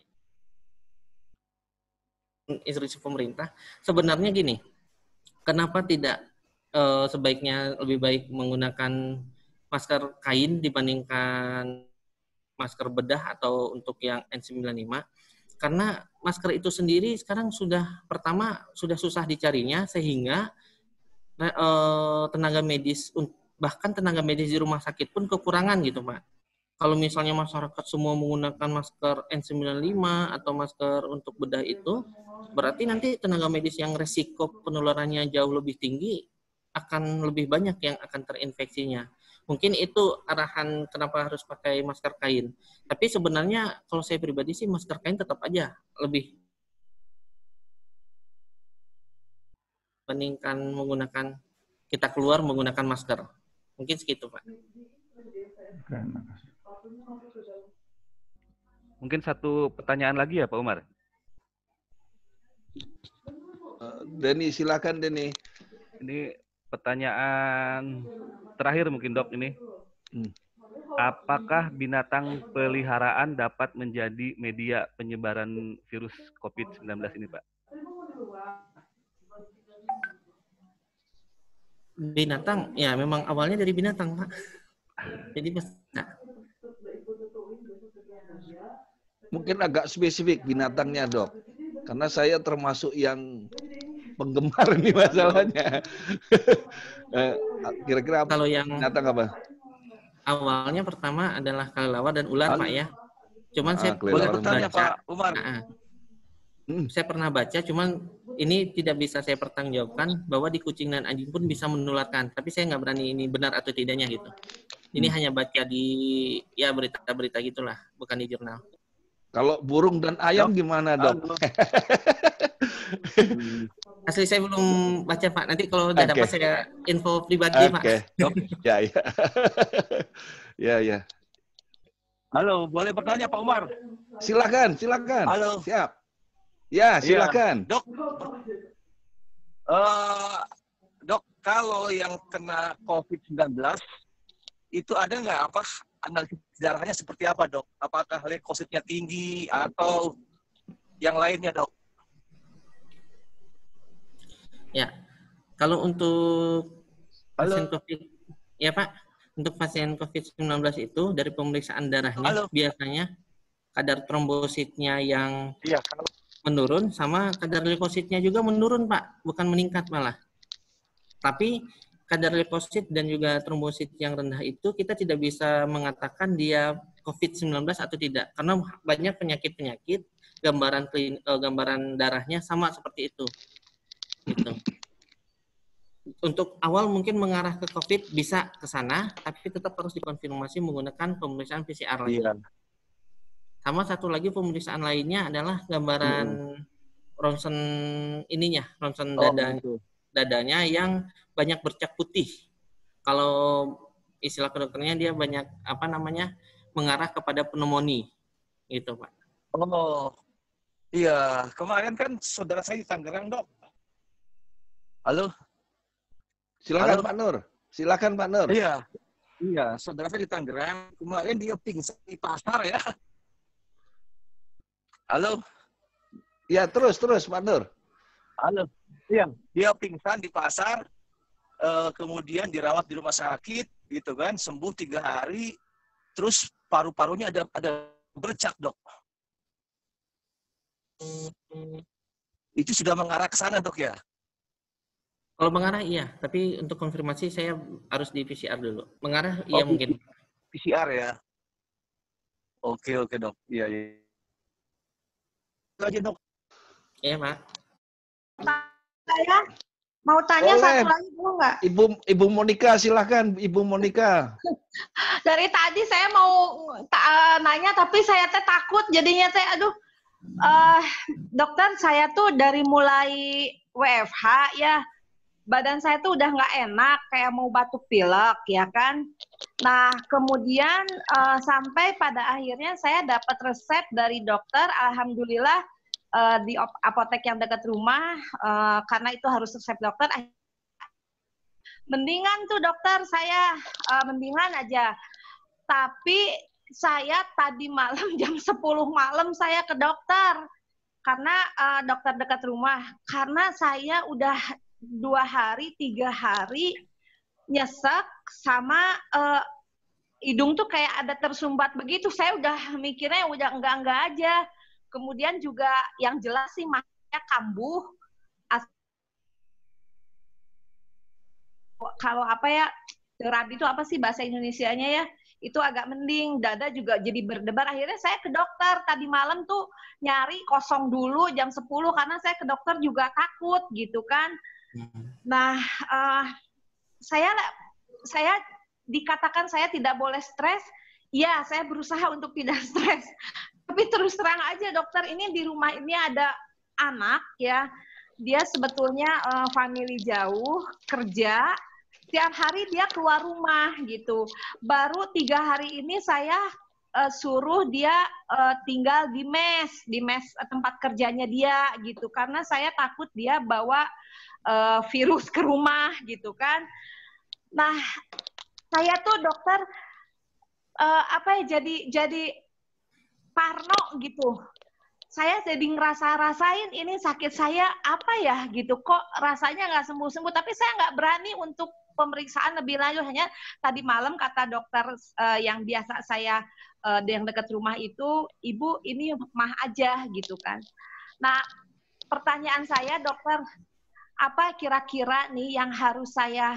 instruksi pemerintah sebenarnya gini, kenapa tidak sebaiknya lebih baik menggunakan masker kain dibandingkan masker bedah atau untuk yang N95, karena masker itu sendiri sekarang sudah susah dicarinya, sehingga tenaga medis, bahkan tenaga medis di rumah sakit pun kekurangan gitu Pak. Kalau misalnya masyarakat semua menggunakan masker N95 atau masker untuk bedah itu, berarti nanti tenaga medis yang resiko penularannya jauh lebih tinggi akan lebih banyak yang akan terinfeksinya. Mungkin itu arahan kenapa harus pakai masker kain. Tapi sebenarnya kalau saya pribadi sih masker kain tetap aja lebih bandingkan menggunakan kita keluar menggunakan masker. Mungkin segitu, Pak. Mungkin satu pertanyaan lagi ya Pak Umar. Denny, silakan Denny. Ini pertanyaan terakhir mungkin Dok ini. Apakah binatang peliharaan dapat menjadi media penyebaran virus COVID-19 ini, Pak? Binatang, ya memang awalnya dari binatang, Pak. Jadi mungkin agak spesifik binatangnya, Dok. Karena saya termasuk yang penggemar nih masalahnya. Kira-kira kalau yang binatang apa? Awalnya pertama adalah kelelawar dan ular, Pak ya. Cuman saya boleh bertanya Pak Umar. Saya pernah baca, cuman ini tidak bisa saya pertanggungjawabkan bahwa di kucing dan anjing pun bisa menularkan. Tapi saya nggak berani ini benar atau tidaknya gitu. Ini hanya baca di ya berita-berita gitulah, bukan di jurnal. Kalau burung dan ayam gimana, Dok? Asli saya belum baca, Pak. Nanti kalau udah dapat saya info pribadi, Pak. Ya. Ya. Halo, boleh bertanya Pak Umar? Silakan. Halo. Siap. Ya, silakan. Dok, Dok, kalau yang kena COVID-19 itu ada nggak apa analisis darahnya seperti apa, Dok? Apakah leukositnya tinggi atau yang lainnya, Dok? Ya, kalau untuk pasien COVID, ya Pak, untuk pasien COVID-19 itu dari pemeriksaan darahnya biasanya kadar trombositnya yang menurun sama kadar leukositnya juga menurun, Pak, bukan meningkat malah. Tapi kadar leukosit dan juga trombosit yang rendah itu kita tidak bisa mengatakan dia COVID-19 atau tidak, karena banyak penyakit-penyakit gambaran darahnya sama seperti itu. Gitu. Untuk awal mungkin mengarah ke COVID bisa ke sana, tapi tetap harus dikonfirmasi menggunakan pemeriksaan PCR lagi. Sama satu lagi pemeriksaan lainnya adalah gambaran ronsen ininya, ronsen dadanya yang banyak bercak putih. Kalau istilah kedokterannya dia banyak mengarah kepada pneumonia gitu, Pak. Oh, iya. Kemarin kan saudara saya di Tangerang, Dok. Halo? Silakan Halo? Pak Nur. Silakan Pak Nur. Iya. Iya, saudara saya di Tangerang. Kemarin dia pingsan di pasar ya. Halo? Ya, terus Pak Nur. Halo. Iya, dia pingsan di pasar, kemudian dirawat di rumah sakit, gitu kan, sembuh 3 hari, terus paru-parunya ada bercak, Dok. Itu sudah mengarah ke sana, Dok, ya? Kalau mengarah iya, tapi untuk konfirmasi saya harus di PCR dulu. Mengarah iya mungkin. PCR ya. Oke, Dok. Iya. Itu aja, Dok. Iya, Pak. Saya mau tanya Boleh. satu lagi dulu nggak? Ibu Monika, silakan Ibu Monika. Dari tadi saya mau nanya tapi saya takut jadinya aduh. Dokter, saya tuh dari mulai WFH ya, badan saya tuh udah nggak enak, kayak mau batuk pilek ya kan. Nah kemudian sampai pada akhirnya saya dapat resep dari dokter, alhamdulillah di apotek yang dekat rumah, karena itu harus resep dokter. Mendingan tuh dokter, saya mendingan aja. Tapi saya tadi malam jam 10 malam saya ke dokter, karena dokter dekat rumah, karena saya udah 2 hari, 3 hari nyesek sama hidung tuh kayak ada tersumbat begitu. Saya udah mikirnya udah enggak aja. Kemudian juga yang jelas sih matanya kambuh. Kalau terapi itu apa sih bahasa Indonesianya ya? Itu agak mending, dada juga jadi berdebar. Akhirnya saya ke dokter, tadi malam tuh nyari kosong dulu jam 10, karena saya ke dokter juga takut gitu kan. Nah, saya dikatakan saya tidak boleh stres. Iya, saya berusaha untuk tidak stres. Tapi terus terang aja dokter, ini di rumah ini ada anak ya, dia sebetulnya family jauh, kerja, tiap hari dia keluar rumah gitu. Baru 3 hari ini saya suruh dia tinggal di mes tempat kerjanya dia gitu, karena saya takut dia bawa virus ke rumah gitu kan. Nah, saya tuh dokter jadi parno gitu. Saya jadi rasain ini sakit saya apa ya gitu, kok rasanya nggak sembuh-sembuh, tapi saya nggak berani untuk pemeriksaan lebih lanjut. Hanya tadi malam kata dokter yang biasa saya yang dekat rumah itu, Ibu ini mah aja gitu kan. Nah, pertanyaan saya dokter, apa kira-kira nih yang harus saya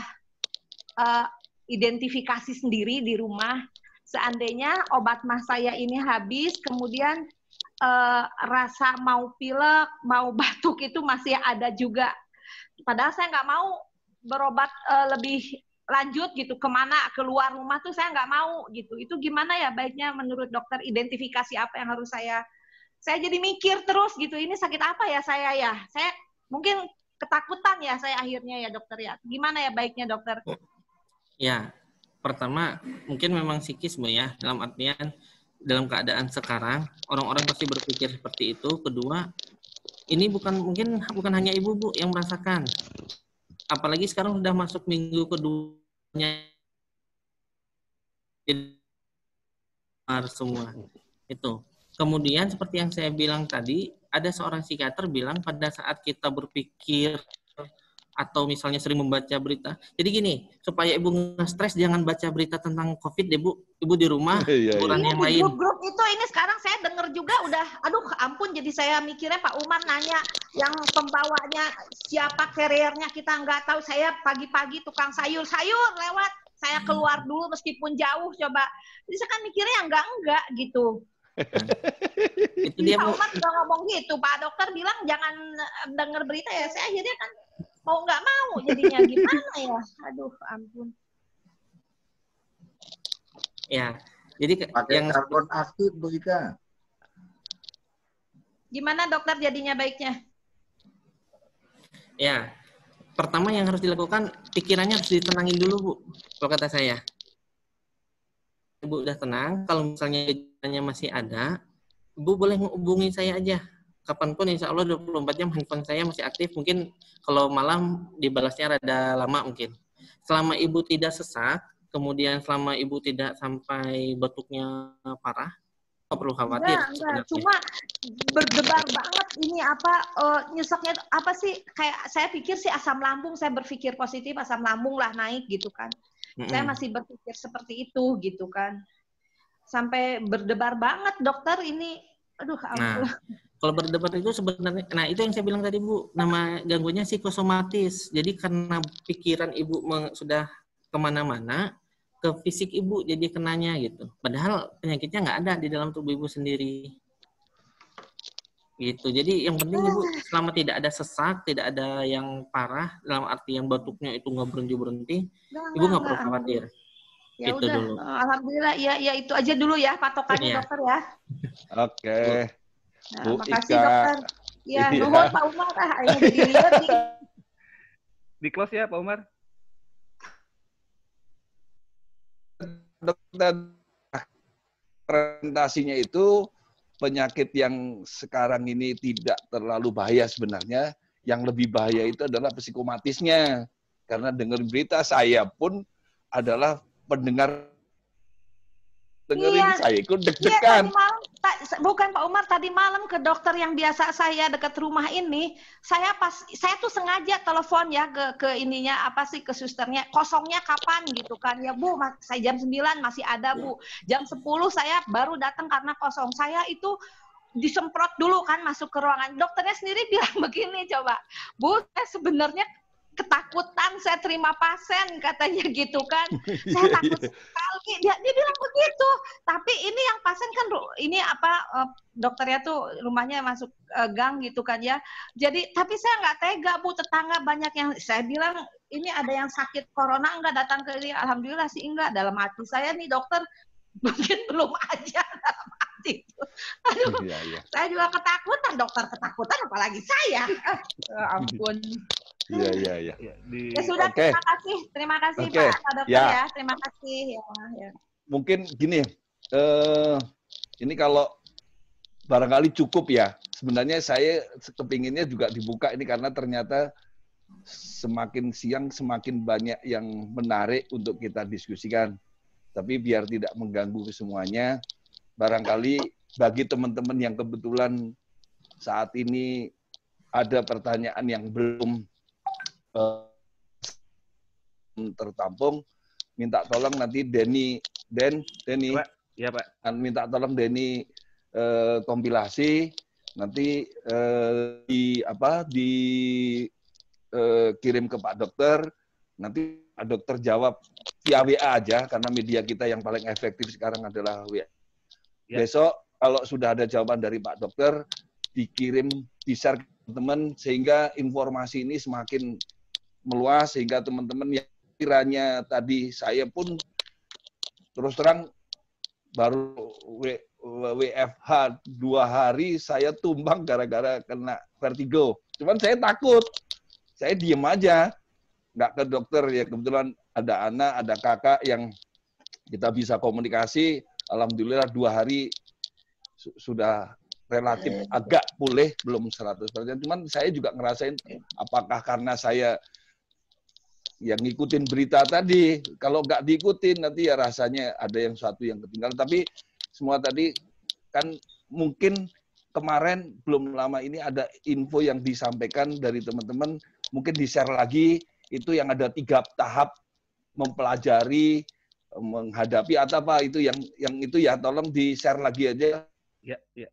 identifikasi sendiri di rumah seandainya obat mah saya ini habis, kemudian rasa mau pilek, mau batuk itu masih ada juga. Padahal saya nggak mau berobat lebih lanjut gitu, kemana, keluar rumah tuh saya nggak mau gitu. Itu gimana ya baiknya menurut dokter, identifikasi apa yang harus saya jadi mikir terus gitu, ini sakit apa ya saya ya? Saya mungkin ketakutan ya saya akhirnya ya dokter ya. Gimana ya baiknya dokter? Ya, pertama mungkin memang psikis Bu ya, dalam artian dalam keadaan sekarang orang-orang pasti berpikir seperti itu. Kedua, ini mungkin bukan hanya Ibu Bu yang merasakan. Apalagi sekarang sudah masuk minggu keduanya, semua itu. Kemudian seperti yang saya bilang tadi, ada seorang psikiater bilang pada saat kita berpikir atau misalnya sering membaca berita. Jadi gini, supaya Ibu nggak stres, jangan baca berita tentang COVID deh Bu. Ibu di rumah, hiburan yang lain. Grup-grup itu ini sekarang saya dengar juga udah, aduh ampun, jadi saya mikirnya Pak Umar nanya yang pembawanya siapa, carrier-nya kita nggak tahu. Saya pagi-pagi tukang sayur lewat, saya keluar dulu meskipun jauh coba. Jadi saya kan mikirnya enggak gitu. Itu dia Pak Umar juga ngomong gitu, Pak dokter bilang jangan dengar berita ya. Saya akhirnya kan mau nggak mau jadinya gimana ya, aduh ampun. Ya, jadi pakai yang karbon aktif Bu Ika. Gimana dokter jadinya baiknya? Ya, pertama yang harus dilakukan, pikirannya harus ditenangin dulu, Bu. Kalau kata saya. Ibu udah tenang, kalau misalnya gejalanya masih ada, Ibu boleh menghubungi saya aja. Kapanpun, insya Allah 24 jam handphone saya masih aktif. Mungkin kalau malam dibalasnya rada lama mungkin. Selama Ibu tidak sesak, kemudian selama Ibu tidak sampai batuknya parah, nggak perlu khawatir. Enggak. Cuma berdebar banget ini apa nyesaknya apa sih? Kayak saya pikir sih asam lambung, saya berpikir positif asam lambung lah naik gitu kan. Saya masih berpikir seperti itu gitu kan. Sampai berdebar banget dokter ini. Aduh, ampun. Nah, kalau berdebar itu sebenarnya, nah itu yang saya bilang tadi Bu, nama gangguannya psikosomatis. Jadi karena pikiran Ibu sudah kemana-mana, ke fisik Ibu jadi kenanya gitu. Padahal penyakitnya nggak ada di dalam tubuh Ibu sendiri. Gitu. Jadi yang penting Ibu selama tidak ada sesak, tidak ada yang parah, dalam arti yang batuknya itu nggak berhenti-berhenti, Ibu nggak perlu khawatir. Ya itu udah, dulu. Alhamdulillah ya itu aja dulu ya patokannya dokter ya. Oke. Nah, Bu makasih Ika. dokter. Ya, nuhun Pak Umar ayo jadi lihat nih. Di close ya Pak Umar. Dokter, presentasinya itu penyakit yang sekarang ini tidak terlalu bahaya sebenarnya. Yang lebih bahaya itu adalah psikomatisnya. Karena dengar berita, saya pun adalah pendengar, dengerin saya ikut deg-degan. Iya, bukan Pak Umar, tadi malam ke dokter yang biasa saya dekat rumah ini, saya tuh sengaja telepon ya ke ininya apa sih, ke susternya, kosongnya kapan gitu kan ya Bu, saya jam 9 masih ada Bu, jam 10 saya baru datang karena kosong. Saya itu disemprot dulu kan masuk ke ruangan, dokternya sendiri bilang begini, coba Bu, saya sebenarnya ketakutan saya terima pasien katanya gitu kan, saya takut sekali, dia bilang begitu. Tapi ini yang pasien kan ini apa dokternya tuh rumahnya masuk gang gitu kan ya, jadi tapi saya nggak tega Bu, tetangga banyak yang saya bilang ini ada yang sakit corona enggak datang ke ini, alhamdulillah sih enggak. Dalam hati saya nih dokter mungkin belum aja dalam hati itu. Aduh, saya juga ketakutan, dokter ketakutan apalagi saya. Ampun. Iya. Ya sudah, terima kasih Pak Dokter ya, terima kasih ya. Mungkin gini, ini kalau barangkali cukup ya. Sebenarnya saya kepinginnya juga dibuka ini karena ternyata semakin siang semakin banyak yang menarik untuk kita diskusikan. Tapi biar tidak mengganggu semuanya, barangkali bagi teman-teman yang kebetulan saat ini ada pertanyaan yang belum tertampung, minta tolong nanti Denny, ya Pak, minta tolong Denny kompilasi nanti kirim ke Pak Dokter, nanti Pak Dokter jawab via WA aja karena media kita yang paling efektif sekarang adalah WA. Ya. Besok kalau sudah ada jawaban dari Pak Dokter dikirim, di-share ke teman sehingga informasi ini semakin meluas sehingga teman-teman yang kiranya tadi saya pun terus terang baru WFH 2 hari saya tumbang gara-gara kena vertigo. Cuman saya takut, saya diem aja, nggak ke dokter ya. Kebetulan ada anak, ada kakak yang kita bisa komunikasi. Alhamdulillah 2 hari sudah relatif agak pulih, belum 100%. Cuman saya juga ngerasain apakah karena saya yang ngikutin berita tadi, kalau nggak diikutin nanti ya rasanya ada yang suatu yang ketinggalan. Tapi semua tadi kan mungkin kemarin belum lama ini ada info yang disampaikan dari teman-teman, mungkin di-share lagi, itu yang ada 3 tahap mempelajari, menghadapi atau apa itu yang itu ya tolong di-share lagi aja. Ya.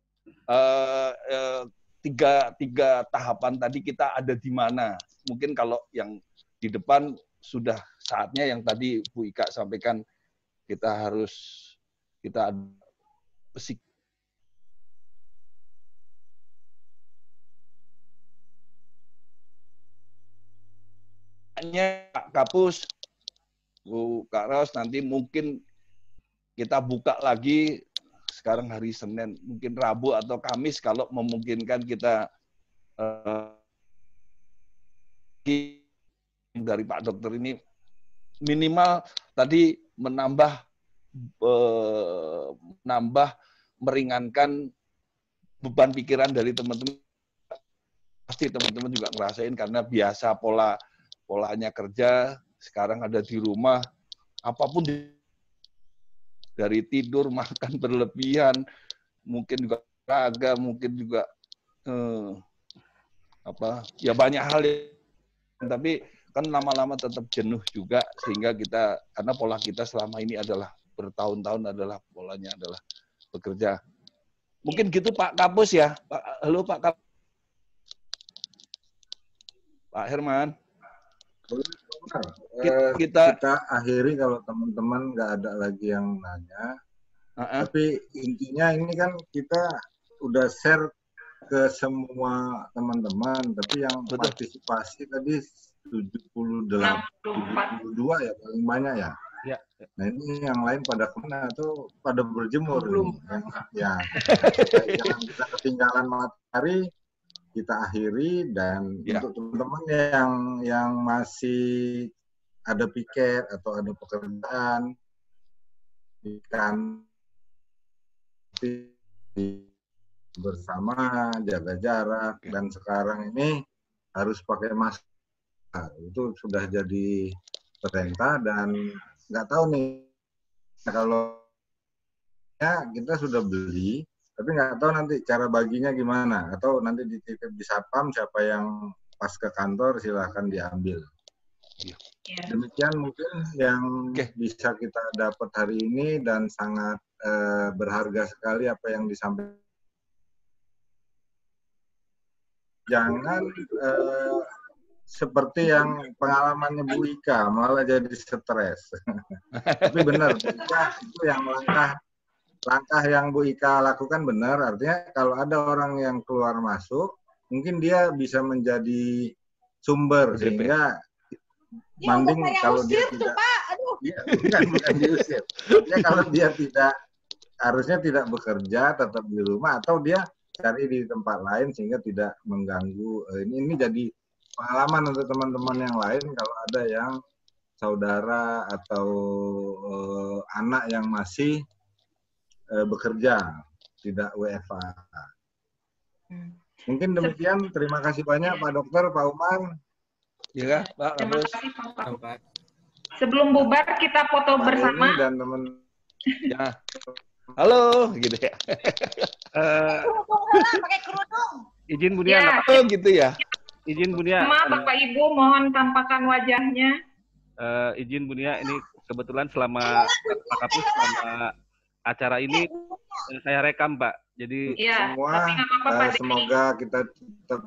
Tiga tahapan tadi kita ada di mana. Mungkin kalau yang di depan sudah saatnya yang tadi Bu Ika sampaikan, kita Pak Kapus, Bu Kak Ros, nanti mungkin kita buka lagi sekarang hari Senin, mungkin Rabu atau Kamis kalau memungkinkan kita dari Pak Dokter ini minimal tadi menambah meringankan beban pikiran dari teman-teman. Pasti teman-teman juga ngerasain karena biasa polanya kerja, sekarang ada di rumah, apapun dari tidur, makan berlebihan, mungkin juga olahraga, mungkin juga ya banyak hal tapi kan lama-lama tetap jenuh juga, sehingga kita, karena pola kita selama ini adalah bertahun-tahun adalah polanya adalah bekerja. Mungkin gitu Pak Kapus ya. Halo Pak Kapus. Pak Herman. Kita akhiri kalau teman-teman nggak ada lagi yang nanya. Tapi intinya ini kan kita udah share ke semua teman-teman, tapi yang partisipasi tadi 72 ya paling banyak ya. Ya. Nah ini yang lain pada kemana tuh pada berjemur. Ya. Jangan kita ketinggalan matahari. Kita akhiri, dan untuk teman-teman yang masih ada piket atau ada pekerjaan kan bersama, jaga jarak, dan sekarang ini harus pakai masker. Itu sudah jadi perintah, dan nggak tahu nih kalau ya kita sudah beli, tapi nggak tahu nanti cara baginya gimana, atau nanti dititip di satpam, siapa yang pas ke kantor silahkan diambil. Demikian mungkin yang bisa kita dapat hari ini, dan sangat berharga sekali apa yang disampaikan. Jangan seperti yang pengalamannya Bu Ika, malah jadi stres. Tapi benar, itu yang langkah yang Bu Ika lakukan benar, artinya kalau ada orang yang keluar masuk, mungkin dia bisa menjadi sumber, sehingga mending kalau dia tidak, bukan diusir. Ya, kalau dia harusnya tidak bekerja, tetap di rumah, atau dia cari di tempat lain sehingga tidak mengganggu. Ini jadi pengalaman untuk teman-teman yang lain kalau ada yang saudara atau anak yang masih bekerja, tidak WFH. Mungkin demikian. Terima kasih banyak Pak Dokter, Pak Umar. Ya, Pak. Terima kasih Pak. Sebelum bubar kita foto bersama. Dan teman. Ya. Halo, gitu ya. Pakai kerudung. Izin Bunia. Oh, gitu ya. Izin Bunia. Maaf Bapak Ibu, mohon tampakkan wajahnya. Izin Bunia, ini kebetulan selama Pak Kapus selama acara ini saya rekam Pak. Jadi semua semoga kita tetap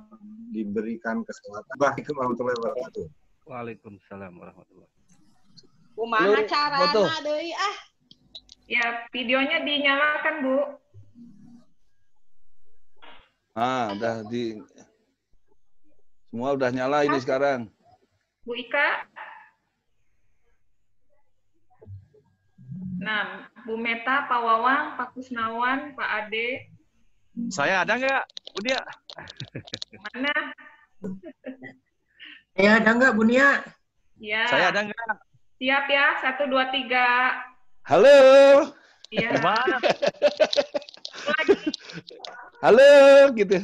diberikan kesehatan. Assalamualaikum warahmatullahi wabarakatuh. Waalaikumsalam warahmatullahi wabarakatuh. Kumaha carana deui ah. Ya, videonya dinyalakan, Bu. Udah semua udah nyala ini sekarang. Bu Ika. Nah, Bu Meta, Pak Wawang, Pak Kusnawan, Pak Ade. Saya ada nggak, Bu Dia? Mana? Saya ada nggak, Bu Nia? Ya. Saya ada nggak? Siap ya, 1, 2, 3. Halo. Iya. Halo, gitu.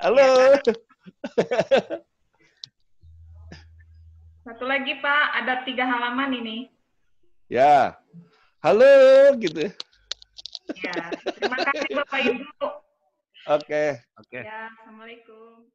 Halo. Satu lagi Pak, ada 3 halaman ini. Ya. Halo, gitu. Ya, terima kasih Bapak Ibu. Oke. Ya, Assalamualaikum.